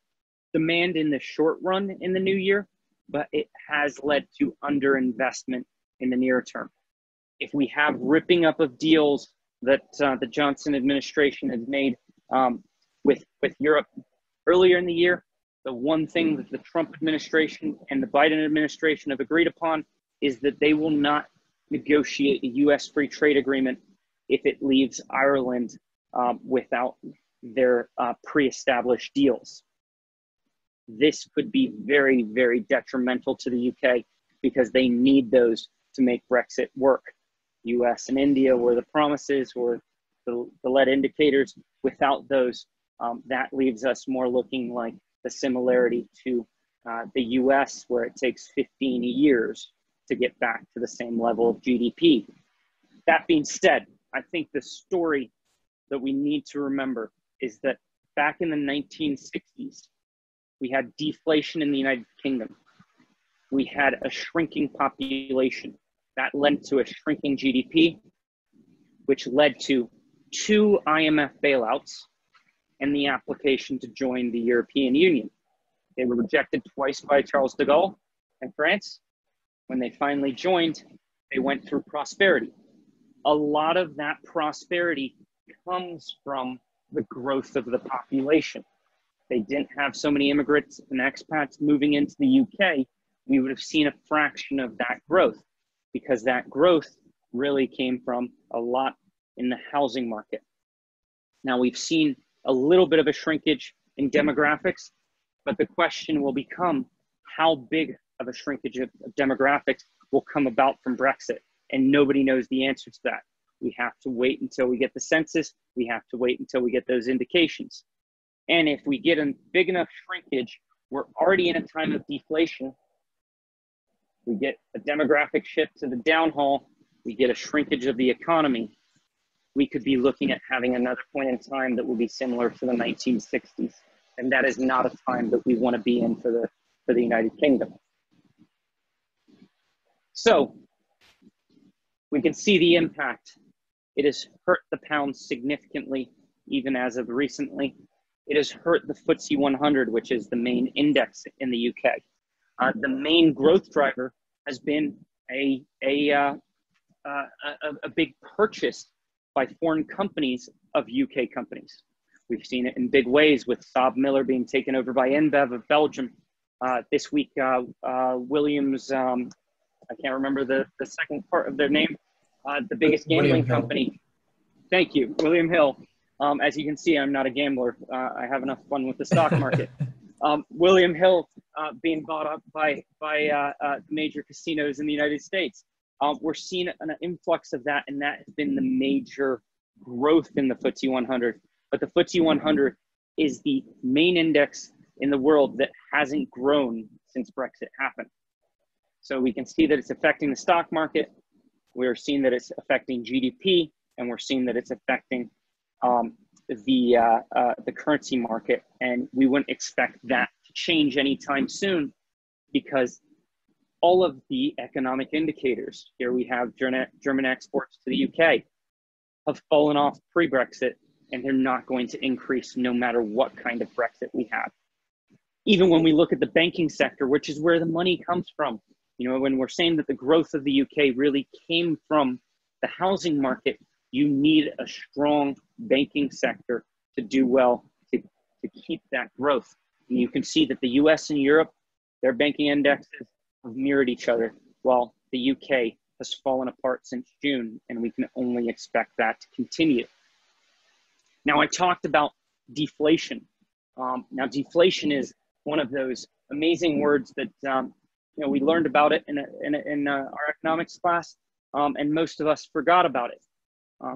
demand in the short run in the new year, but it has led to underinvestment in the near term. If we have ripping up of deals that the Johnson administration has made with Europe earlier in the year, the one thing that the Trump administration and the Biden administration have agreed upon is that they will not negotiate a U.S. free trade agreement if it leaves Ireland without their pre-established deals. This could be very, very detrimental to the UK because they need those to make Brexit work. US and India were the promises, or the lead indicators. Without those, that leaves us more looking like the similarity to the US, where it takes 15 years to get back to the same level of GDP. That being said, I think the story that we need to remember is that back in the 1960s, we had deflation in the United Kingdom. We had a shrinking population. That led to a shrinking GDP, which led to 2 IMF bailouts and the application to join the European Union. They were rejected twice by Charles de Gaulle in France, when they finally joined, they went through prosperity. A lot of that prosperity comes from the growth of the population. They didn't have so many immigrants and expats moving into the UK, we would have seen a fraction of that growth, because that growth really came from a lot in the housing market. Now we've seen a little bit of a shrinkage in demographics, but the question will become how big of a shrinkage of demographics will come about from Brexit, and nobody knows the answer to that. We have to wait until we get the census. We have to wait until we get those indications. And if we get a big enough shrinkage, we're already in a time of deflation. We get a demographic shift to the downhaul. We get a shrinkage of the economy. We could be looking at having another point in time that will be similar to the 1960s. And that is not a time that we want to be in for the United Kingdom. So we can see the impact. It has hurt the pound significantly, even as of recently. It has hurt the FTSE 100, which is the main index in the UK. The main growth driver has been a big purchase by foreign companies of UK companies. We've seen it in big ways with Saab Miller being taken over by InBev of Belgium. This week, Williams, I can't remember the second part of their name, the biggest gambling company. Thank you, William Hill. As you can see, I'm not a gambler. I have enough fun with the stock market. William Hill being bought up by major casinos in the United States. We're seeing an influx of that, and that has been the major growth in the FTSE 100. But the FTSE 100 is the main index in the world that hasn't grown since Brexit happened. So we can see that it's affecting the stock market. We're seeing that it's affecting GDP, and we're seeing that it's affecting the currency market. And we wouldn't expect that to change anytime soon, because all of the economic indicators, here we have German exports to the UK, have fallen off pre-Brexit, and they're not going to increase no matter what kind of Brexit we have. Even when we look at the banking sector, which is where the money comes from, you know, when we're saying that the growth of the UK really came from the housing market, you need a strong banking sector to do well, to keep that growth. And you can see that the US and Europe, their banking indexes have mirrored each other, while the UK has fallen apart since June, and we can only expect that to continue. Now, I talked about deflation. Now, deflation is one of those amazing words that you know, we learned about it in our economics class, and most of us forgot about it.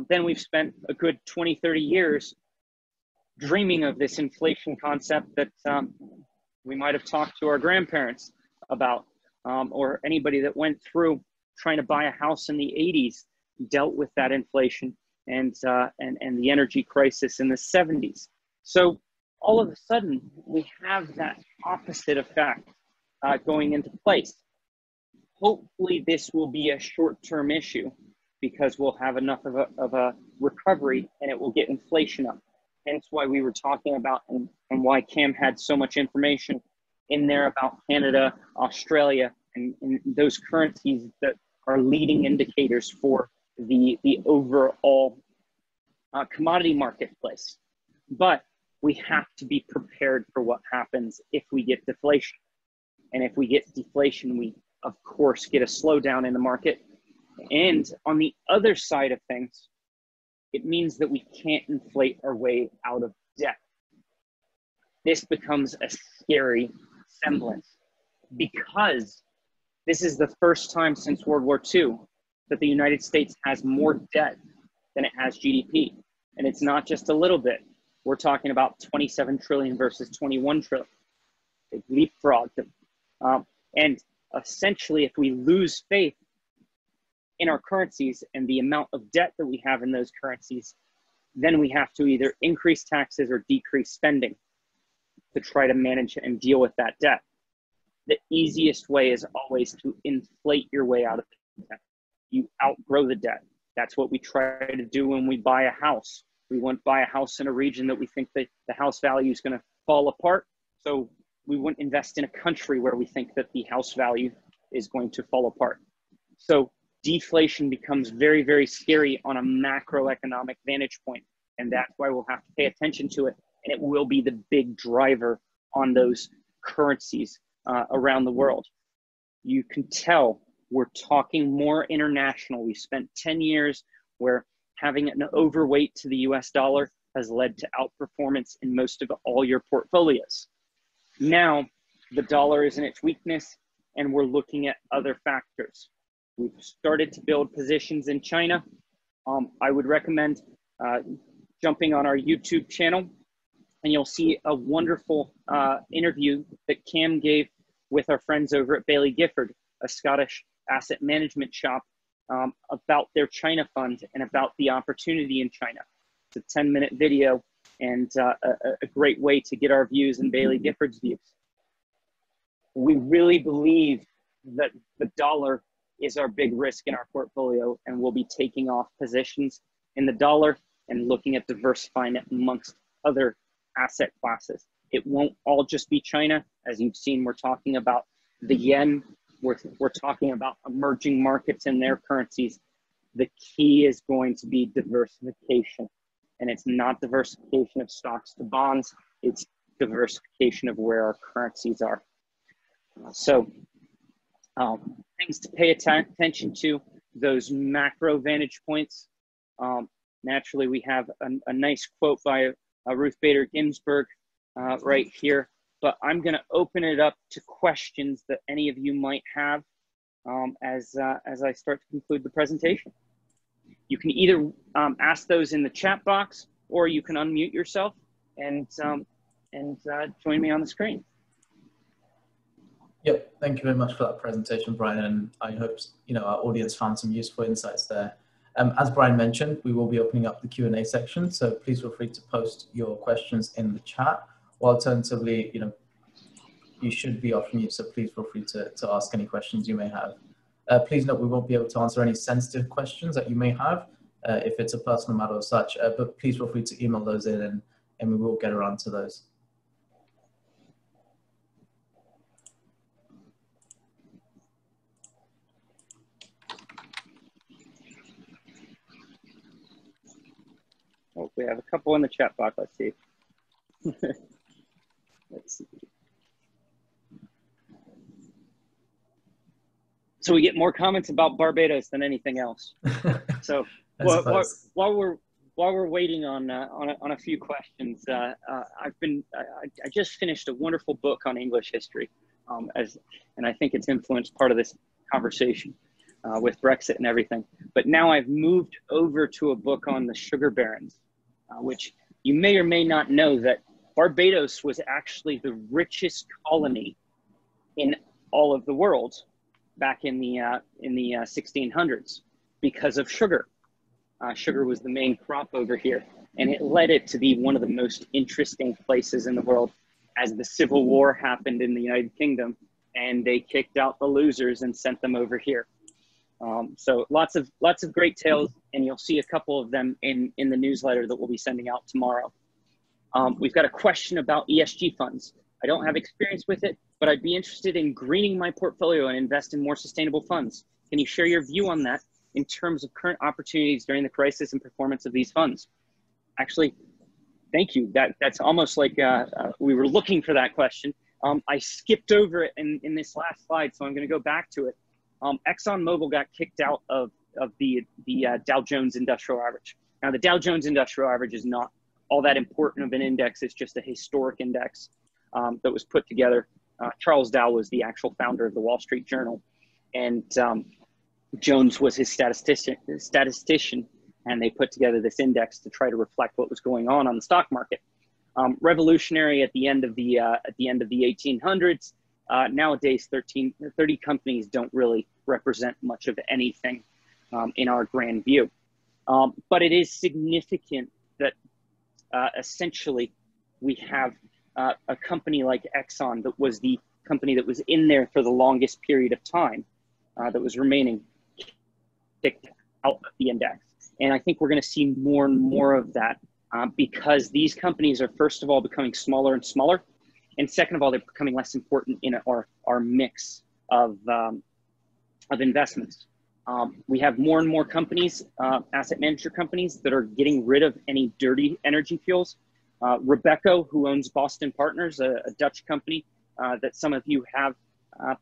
Then we've spent a good 20, 30 years dreaming of this inflation concept that we might have talked to our grandparents about, or anybody that went through trying to buy a house in the 80s dealt with that inflation and the energy crisis in the 70s. So all of a sudden, we have that opposite effect going into place. Hopefully, this will be a short-term issue, because we'll have enough of a recovery and it will get inflation up. Hence why we were talking about and why Cam had so much information in there about Canada, Australia, and those currencies that are leading indicators for the overall commodity marketplace. But we have to be prepared for what happens if we get deflation. And if we get deflation, we, of course, get a slowdown in the market. And on the other side of things, it means that we can't inflate our way out of debt. This becomes a scary semblance, because this is the first time since World War II that the United States has more debt than it has GDP. And it's not just a little bit. We're talking about 27 trillion versus 21 trillion. They leapfrogged them. And essentially, if we lose faith in our currencies and the amount of debt that we have in those currencies, then we have to either increase taxes or decrease spending to try to manage and deal with that debt. The easiest way is always to inflate your way out of debt. You outgrow the debt. That's what we try to do when we buy a house. We won't buy a house in a region that we think that the house value is going to fall apart. So we wouldn't invest in a country where we think that the house value is going to fall apart. So deflation becomes very, very scary on a macroeconomic vantage point. And that's why we'll have to pay attention to it. And it will be the big driver on those currencies around the world. You can tell we're talking more international. We spent 10 years where having an overweight to the US dollar has led to outperformance in most of all your portfolios. Now, the dollar is in its weakness, and we're looking at other factors. We've started to build positions in China. I would recommend jumping on our YouTube channel, and you'll see a wonderful interview that Cam gave with our friends over at Baillie Gifford, a Scottish asset management shop, about their China fund and about the opportunity in China. It's a 10-minute video and a great way to get our views and Baillie Gifford's views. We really believe that the dollar is our big risk in our portfolio, and we'll be taking off positions in the dollar and looking at diversifying it amongst other asset classes. It won't all just be China. As you've seen, we're talking about the yen. We're talking about emerging markets and their currencies. The key is going to be diversification. And it's not diversification of stocks to bonds. It's diversification of where our currencies are. So things to pay attention to, those macro vantage points. Naturally, we have a nice quote by Ruth Bader Ginsburg right here, but I'm going to open it up to questions that any of you might have as I start to conclude the presentation. You can either ask those in the chat box, or you can unmute yourself and join me on the screen. Yep, thank you very much for that presentation, Brian, and I hope our audience found some useful insights there. As Brian mentioned, we will be opening up the Q&A section, so please feel free to post your questions in the chat, or alternatively, you should be off mute, so please feel free to ask any questions you may have. Please note we won't be able to answer any sensitive questions that you may have if it's a personal matter or such, but please feel free to email those in and we will get around to those. Oh, we have a couple in the chat box. Let's see. Let's see. So we get more comments about Barbados than anything else. So while we're waiting on a few questions, I just finished a wonderful book on English history, and I think it's influenced part of this conversation with Brexit and everything. But now I've moved over to a book on the sugar barons, which you may or may not know that Barbados was actually the richest colony in all of the world back in the 1600s because of sugar. Sugar was the main crop over here, and it led it to be one of the most interesting places in the world as the Civil War happened in the United Kingdom, and they kicked out the losers and sent them over here. So lots of great tales, and you'll see a couple of them in the newsletter that we'll be sending out tomorrow. We've got a question about ESG funds. I don't have experience with it, but I'd be interested in greening my portfolio and invest in more sustainable funds. Can you share your view on that in terms of current opportunities during the crisis and performance of these funds? Actually, thank you. That's almost like we were looking for that question. I skipped over it in this last slide, so I'm going to go back to it. ExxonMobil got kicked out of the Dow Jones Industrial Average. Now, the Dow Jones Industrial Average is not all that important of an index. It's just a historic index that was put together. Charles Dow was the actual founder of the Wall Street Journal, and Jones was his statistician, and they put together this index to try to reflect what was going on the stock market. Revolutionary at the end of the 1800s. Nowadays, 30 companies don't really represent much of anything in our grand view. But it is significant that essentially we have a company like Exxon that was the company that was in there for the longest period of time that was remaining kicked out of the index. And I think we're going to see more and more of that because these companies are, first of all, becoming smaller and smaller. And second of all, they're becoming less important in our mix of of investments. We have more and more companies, asset manager companies, that are getting rid of any dirty energy fuels. Rebecca, who owns Boston Partners, a Dutch company that some of you have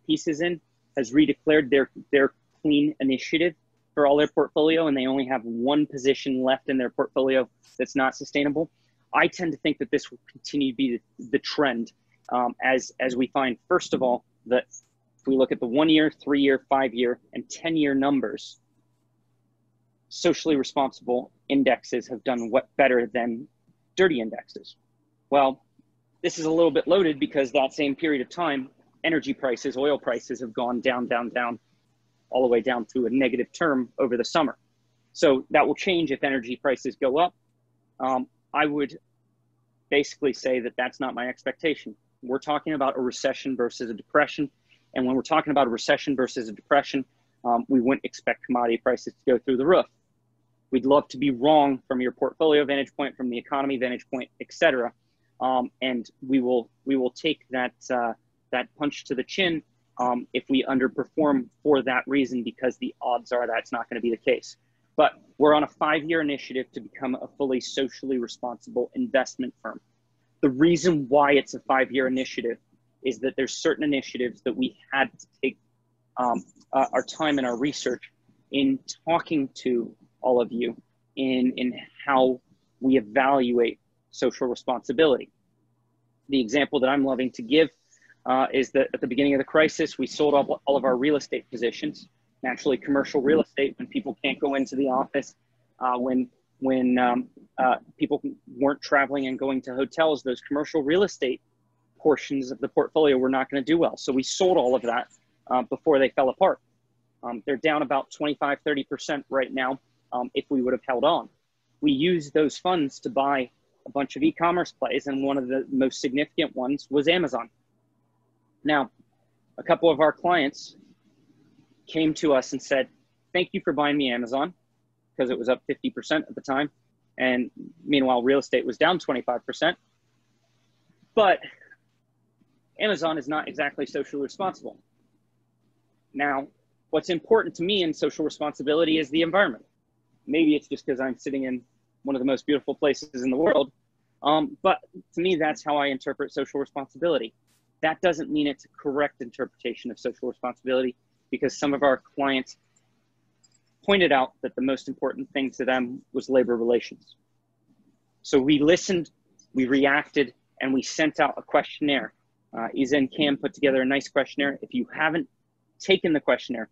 pieces in, has redeclared their clean initiative for all their portfolio, and they only have one position left in their portfolio that's not sustainable. I tend to think that this will continue to be the trend as we find, first of all, that if we look at the 1 year, 3 year, 5 year, and 10-year numbers, socially responsible indexes have done better than dirty indexes. Well, this is a little bit loaded because that same period of time, energy prices, oil prices have gone down, down, down, all the way down to a negative term over the summer. So that will change if energy prices go up. I would basically say that that's not my expectation. We're talking about a recession versus a depression. And when we're talking about a recession versus a depression, we wouldn't expect commodity prices to go through the roof. We'd love to be wrong from your portfolio vantage point, from the economy vantage point, et cetera. And we will take that punch to the chin if we underperform for that reason, because the odds are that's not going to be the case. But we're on a 5-year initiative to become a fully socially responsible investment firm. The reason why it's a 5-year initiative is that there's certain initiatives that we had to take our time and our research in talking to all of you in how we evaluate social responsibility. The example that I'm loving to give is that at the beginning of the crisis, we sold all of our real estate positions. Naturally, commercial real estate, when people can't go into the office, when people weren't traveling and going to hotels, those commercial real estate portions of the portfolio were not going to do well. So we sold all of that before they fell apart. They're down about 25, 30% right now if we would have held on. We used those funds to buy a bunch of e-commerce plays, and one of the most significant ones was Amazon. Now, a couple of our clients came to us and said, thank you for buying me Amazon, because it was up 50% at the time. And meanwhile, real estate was down 25%. But Amazon is not exactly socially responsible. Now, what's important to me in social responsibility is the environment. Maybe it's just because I'm sitting in one of the most beautiful places in the world. But to me, that's how I interpret social responsibility. That doesn't mean it's a correct interpretation of social responsibility, because some of our clients pointed out that the most important thing to them was labor relations. So we listened, we reacted, and we sent out a questionnaire. Isa and Cam put together a nice questionnaire. If you haven't taken the questionnaire,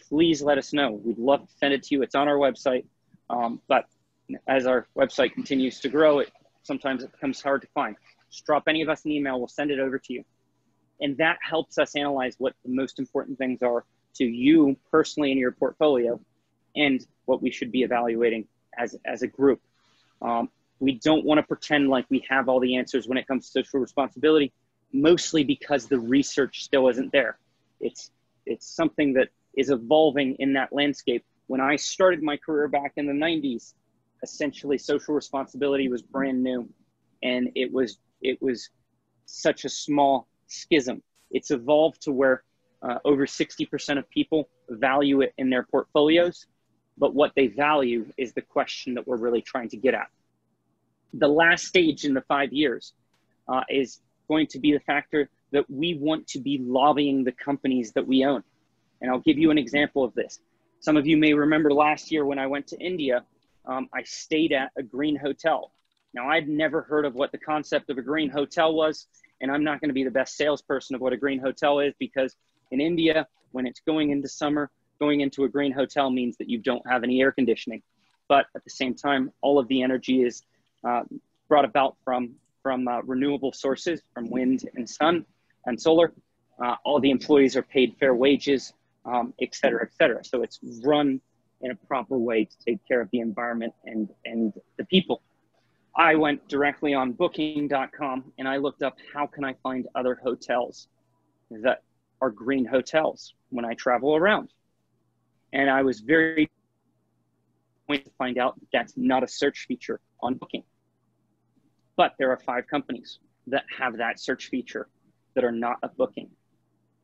please let us know. We'd love to send it to you. It's on our website. But as our website continues to grow, sometimes it becomes hard to find. Just drop any of us an email. We'll send it over to you. And that helps us analyze what the most important things are to you personally in your portfolio, and what we should be evaluating as a group. We don't want to pretend like we have all the answers when it comes to social responsibility, mostly because the research still isn't there. It's something that is evolving in that landscape. When I started my career back in the 90s, essentially social responsibility was brand new, and it was such a small schism. It's evolved to where over 60% of people value it in their portfolios, but what they value is the question that we're really trying to get at. The last stage in the 5 years is going to be the factor that we want to be lobbying the companies that we own. And I'll give you an example of this. Some of you may remember last year when I went to India, I stayed at a green hotel. Now, I'd never heard of what the concept of a green hotel was, and I'm not going to be the best salesperson of what a green hotel is, because in India, when it's going into summer, going into a green hotel means that you don't have any air conditioning. But at the same time, all of the energy is brought about from renewable sources, from wind and sun and solar. All the employees are paid fair wages, et cetera, et cetera. So it's run in a proper way to take care of the environment and the people. I went directly on booking.com and I looked up, how can I find other hotels that are green hotels when I travel around? And I was very disappointed to find out that's not a search feature on Booking. But there are 5 companies that have that search feature that are not a Booking.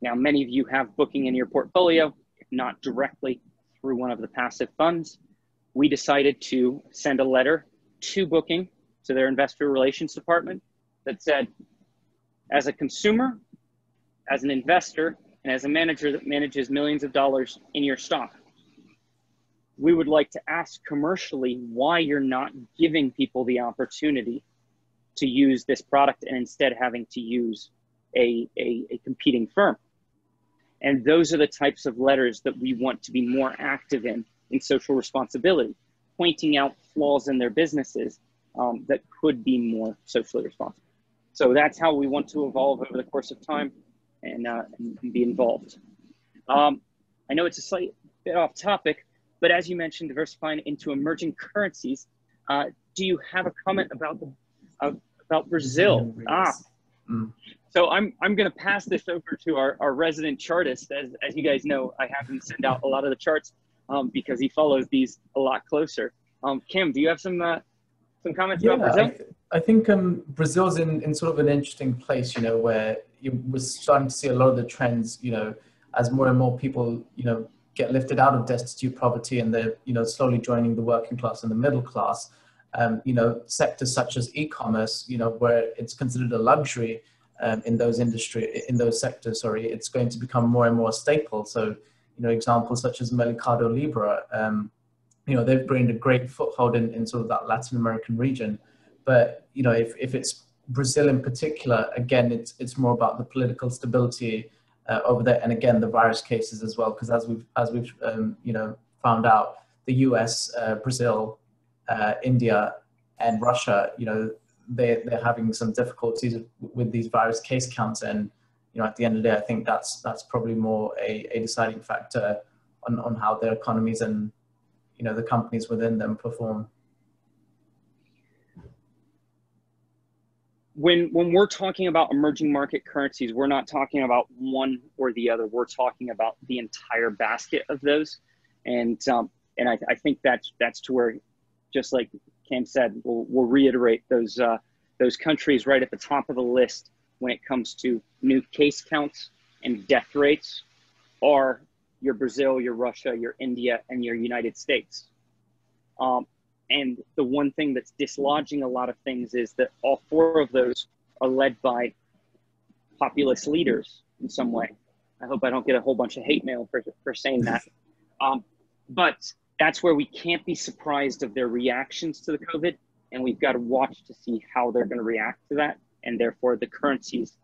Now, many of you have Booking in your portfolio. If not directly through one of the passive funds, we decided to send a letter to Booking, to their investor relations department, that said, as a consumer, as an investor, and as a manager that manages millions of dollars in your stock, we would like to ask commercially why you're not giving people the opportunity to use this product and instead having to use a competing firm. And those are the types of letters that we want to be more active in social responsibility, pointing out flaws in their businesses that could be more socially responsible. So that's how we want to evolve over the course of time and be involved. I know it's a slight bit off topic, but as you mentioned, diversifying into emerging currencies, do you have a comment about Brazil? So I'm going to pass this over to our resident chartist. As you guys know, I have him send out a lot of the charts because he follows these a lot closer. Kim, do you have some comments about Brazil? I think Brazil's in sort of an interesting place, where we're starting to see a lot of the trends, as more and more people, get lifted out of destitute poverty and they're, slowly joining the working class and the middle class. Sectors such as e-commerce, where it's considered a luxury in those sectors, it's going to become more and more a staple. So, examples such as Mercado Libre, they've gained a great foothold in sort of that Latin American region. But, if it's Brazil in particular, again, it's more about the political stability over there. And again, the virus cases as well, because as we've found out, the US, Brazil, India and Russia, they're having some difficulties with these virus case counts. And, at the end of the day, I think that's probably more a deciding factor on how their economies and, the companies within them perform. When we're talking about emerging market currencies, we're not talking about one or the other. We're talking about the entire basket of those. And I think that's to where, just like Cam said, we'll reiterate those countries right at the top of the list when it comes to new case counts and death rates are your Brazil, your Russia, your India, and your United States. And the one thing that's dislodging a lot of things is that all four of those are led by populist leaders in some way. I hope I don't get a whole bunch of hate mail for saying that. But that's where we can't be surprised of their reactions to the COVID, and we've got to watch to see how they're going to react to that, and therefore the currencies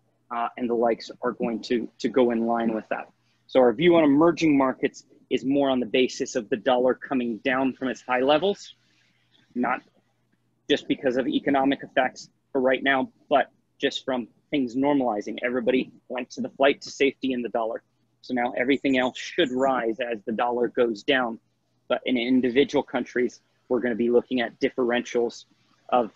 and the likes are going to go in line with that. So our view on emerging markets is more on the basis of the dollar coming down from its high levels, not just because of economic effects for right now, but just from things normalizing. Everybody went to the flight to safety in the dollar. So now everything else should rise as the dollar goes down. But in individual countries, we're going to be looking at differentials of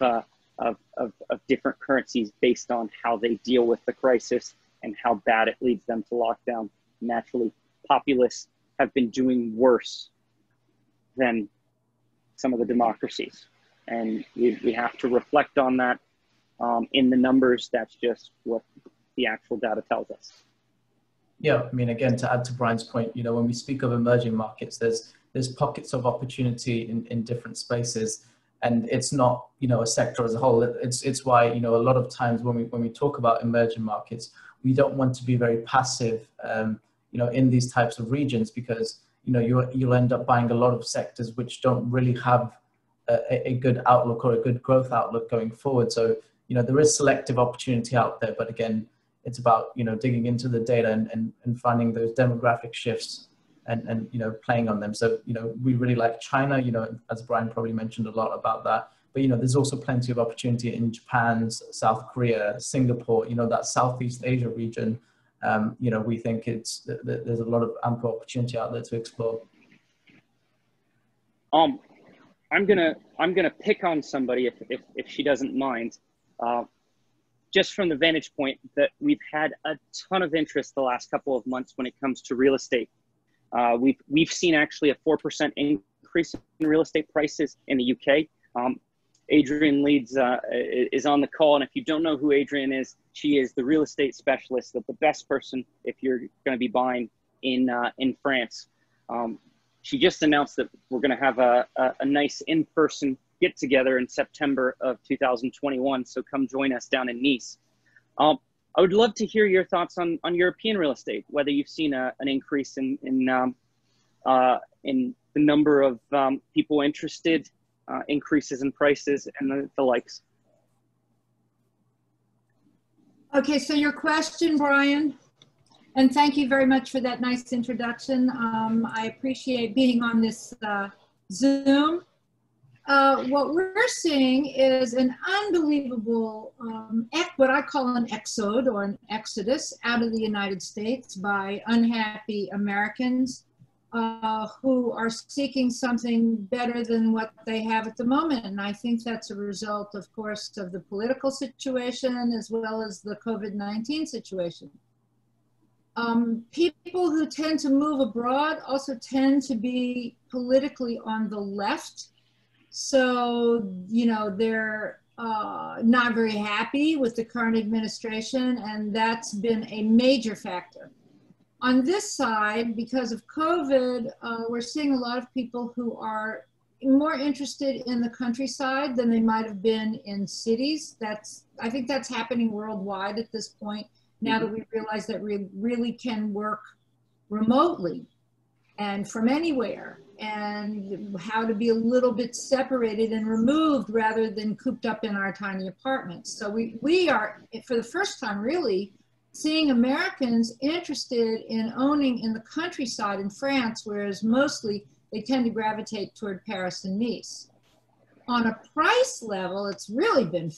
different currencies based on how they deal with the crisis and how bad it leads them to lockdown. Naturally, populists have been doing worse than some of the democracies. And we have to reflect on that. In the numbers, that's just what the actual data tells us. Yeah, I mean, again, to add to Brian's point, when we speak of emerging markets, there's pockets of opportunity in different spaces, and it's not, a sector as a whole. It's why, a lot of times when we talk about emerging markets, we don't want to be very passive, in these types of regions, because, you'll end up buying a lot of sectors which don't really have a good outlook or a good growth outlook going forward. So, there is selective opportunity out there, but again, it's about, digging into the data and finding those demographic shifts and playing on them. So, we really like China, as Brian probably mentioned a lot about that, but, there's also plenty of opportunity in Japan, South Korea, Singapore, that Southeast Asia region. We think there's a lot of ample opportunity out there to explore. I'm gonna pick on somebody if she doesn't mind. Just from the vantage point that we've had a ton of interest the last couple of months when it comes to real estate. We've seen actually a 4% increase in real estate prices in the UK. Adrian Leeds is on the call, and if you don't know who Adrian is, she is the real estate specialist, the best person if you're going to be buying in France. She just announced that we're going to have a nice in-person get-together in September of 2021. So come join us down in Nice. I would love to hear your thoughts on European real estate, whether you've seen an increase in the number of people interested, increases in prices, and the likes. Okay, so your question, Brian, and thank you very much for that nice introduction. I appreciate being on this Zoom. What we're seeing is an unbelievable, what I call an exode or an exodus out of the United States by unhappy Americans who are seeking something better than what they have at the moment. And I think that's a result, of course, of the political situation as well as the COVID-19 situation. People who tend to move abroad also tend to be politically on the left. So, you know, they're not very happy with the current administration, and that's been a major factor. On this side, because of COVID, we're seeing a lot of people who are more interested in the countryside than they might have been in cities. I think that's happening worldwide at this point, now that we realize that we really can work remotely and from anywhere, and how to be a little bit separated and removed rather than cooped up in our tiny apartments. So we are, for the first time really, seeing Americans interested in owning in the countryside in France, whereas mostly they tend to gravitate toward Paris and Nice. On a price level, it's really been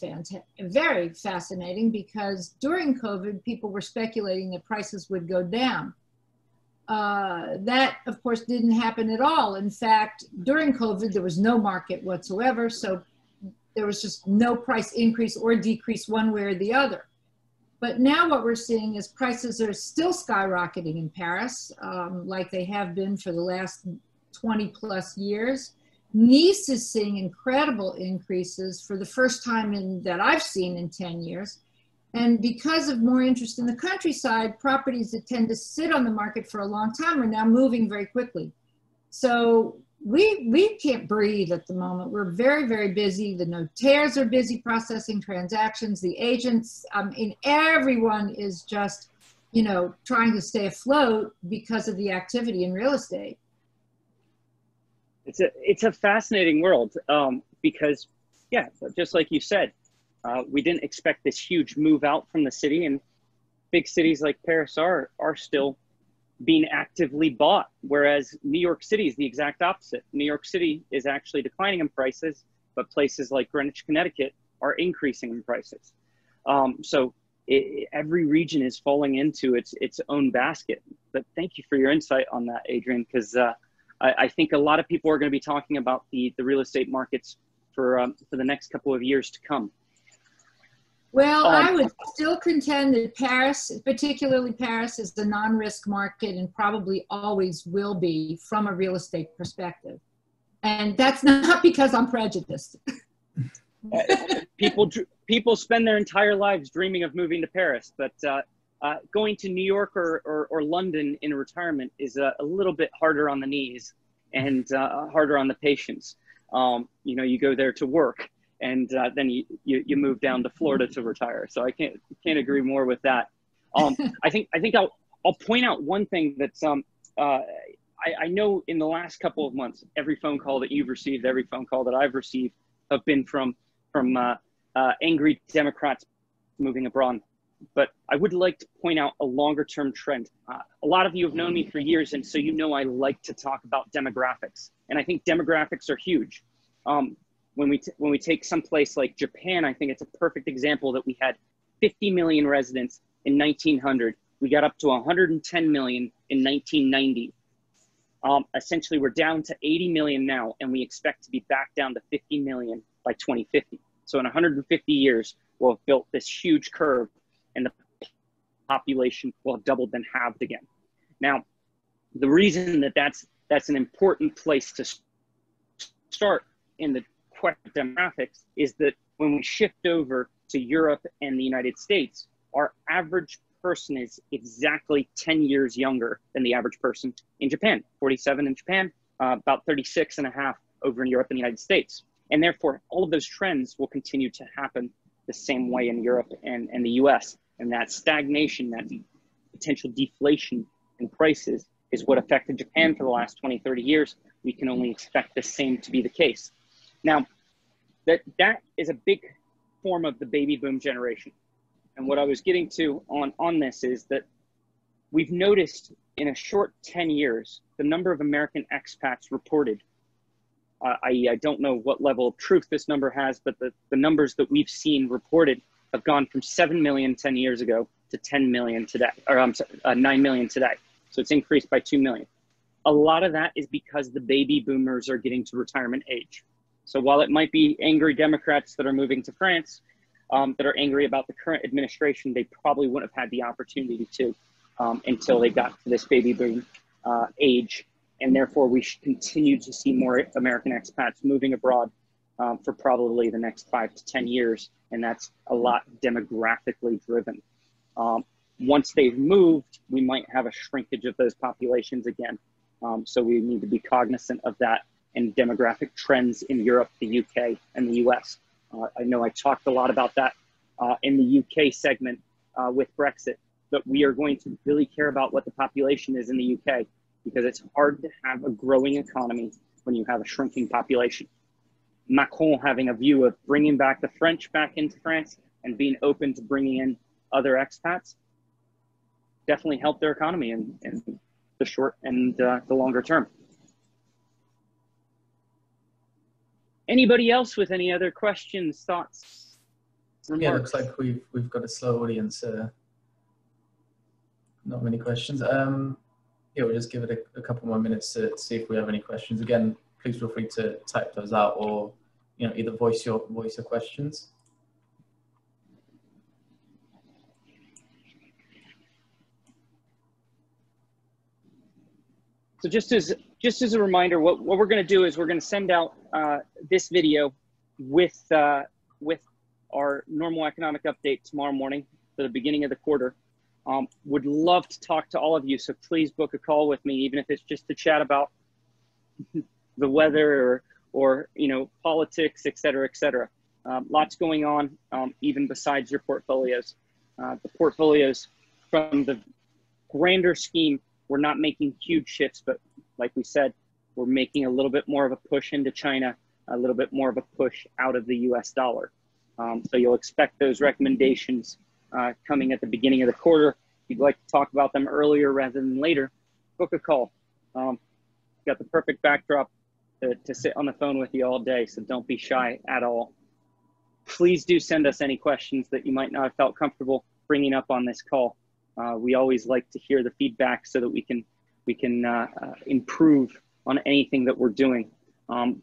very fascinating, because during COVID, people were speculating that prices would go down. That, of course, didn't happen at all. In fact, during COVID, there was no market whatsoever, so there was just no price increase or decrease one way or the other. But now what we're seeing is prices are still skyrocketing in Paris, like they have been for the last 20 plus years. Nice is seeing incredible increases for the first time that I've seen in 10 years. And because of more interest in the countryside, properties that tend to sit on the market for a long time are now moving very quickly. So we can't breathe at the moment. We're very, very busy. The notaires are busy processing transactions. The agents, everyone is just, you know, trying to stay afloat because of the activity in real estate. It's a fascinating world because, yeah, just like you said, we didn't expect this huge move out from the city, and big cities like Paris are still being actively bought, whereas New York City is the exact opposite. New York City is actually declining in prices, but places like Greenwich, Connecticut are increasing in prices. So every region is falling into its own basket. But thank you for your insight on that, Adrian, because I think a lot of people are going to be talking about the real estate markets for the next couple of years to come. Well, I would still contend that Paris, particularly Paris, is the non-risk market and probably always will be from a real estate perspective. And that's not because I'm prejudiced. People spend their entire lives dreaming of moving to Paris, but going to New York or London in retirement is a little bit harder on the knees and harder on the patience. You know, you go there to work, and then you move down to Florida to retire. So I can't agree more with that. I think I'll point out one thing that's I know in the last couple of months, every phone call that you've received, every phone call that I've received have been from angry Democrats moving abroad. But I would like to point out a longer term trend. A lot of you have known me for years, and so you know I like to talk about demographics. And I think demographics are huge. When we take some place like Japan, I think it's a perfect example that we had 50 million residents in 1900. We got up to 110 million in 1990. Essentially, we're down to 80 million now, and we expect to be back down to 50 million by 2050. So in 150 years, we'll have built this huge curve, and the population will have doubled and halved again. Now, the reason that that's an important place to start in the question of demographics is that when we shift over to Europe and the United States, our average person is exactly 10 years younger than the average person in Japan, 47 in Japan, about 36 and a half over in Europe and the United States. And therefore, all of those trends will continue to happen the same way in Europe and the US. And that stagnation, that potential deflation in prices is what affected Japan for the last 20, 30 years. We can only expect the same to be the case. Now, that is a big form of the baby boom generation. And what I was getting to on this is that we've noticed in a short 10 years, the number of American expats reported. I don't know what level of truth this number has, but the numbers that we've seen reported have gone from 7 million 10 years ago to 10 million today, or 9 million today. So it's increased by 2 million. A lot of that is because the baby boomers are getting to retirement age. So while it might be angry Democrats that are moving to France, that are angry about the current administration, they probably wouldn't have had the opportunity to until they got to this baby boom age. And therefore, we should continue to see more American expats moving abroad for probably the next 5 to 10 years. And that's a lot demographically driven. Once they've moved, we might have a shrinkage of those populations again. So we need to be cognizant of that and demographic trends in Europe, the UK, and the US. I know I talked a lot about that in the UK segment with Brexit, but we are going to really care about what the population is in the UK, because it's hard to have a growing economy when you have a shrinking population. Macron having a view of bringing back the French back into France and being open to bringing in other expats definitely helped their economy in the short and the longer term. Anybody else with any other questions, thoughts, remarks? Yeah, it looks like we've got a slow audience. Not many questions. Yeah, we'll just give it a couple more minutes to see if we have any questions. Again, please feel free to type those out, or either voice your questions. So just as a reminder, what we're going to do is we're going to send out this video with our normal economic update tomorrow morning for the beginning of the quarter. Would love to talk to all of you, so please book a call with me, even if it's just to chat about the weather or politics, et cetera, et cetera. Lots going on, even besides your portfolios. The portfolios, from the grander scheme, we're not making huge shifts, but like we said, we're making a little bit more of a push into China, a little bit more of a push out of the US dollar. So you'll expect those recommendations coming at the beginning of the quarter. If you'd like to talk about them earlier rather than later, book a call. Got the perfect backdrop to sit on the phone with you all day, so don't be shy at all. Please do send us any questions that you might not have felt comfortable bringing up on this call. We always like to hear the feedback so that we can improve on anything that we're doing.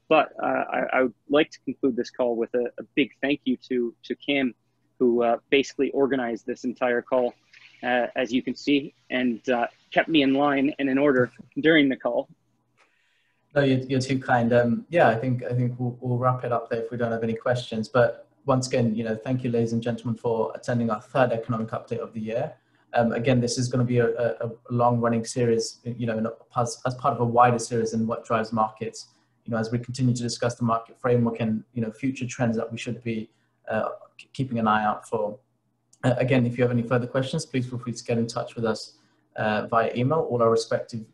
But I would like to conclude this call with a big thank you to Cam, who basically organized this entire call, as you can see, and kept me in line and in order during the call. No, you're too kind. Yeah, I think we'll wrap it up there if we don't have any questions. But once again, thank you, ladies and gentlemen, for attending our third economic update of the year. Again, this is going to be a long-running series, as part of a wider series in what drives markets. As we continue to discuss the market framework and future trends that we should be keeping an eye out for. Again, if you have any further questions, please feel free to get in touch with us via email. All our respective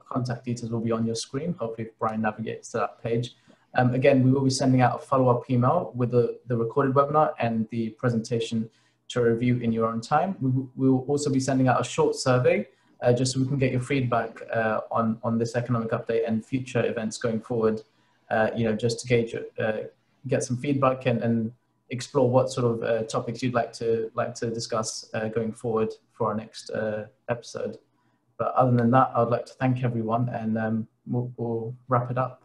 contact details will be on your screen. Hopefully, if Brian navigates to that page. Again, we will be sending out a follow-up email with the recorded webinar and the presentation to review in your own time. We will also be sending out a short survey just so we can get your feedback on this economic update and future events going forward. Just to gauge, get some feedback and explore what sort of topics you'd like to discuss going forward for our next episode. But other than that, I'd like to thank everyone, and we'll wrap it up.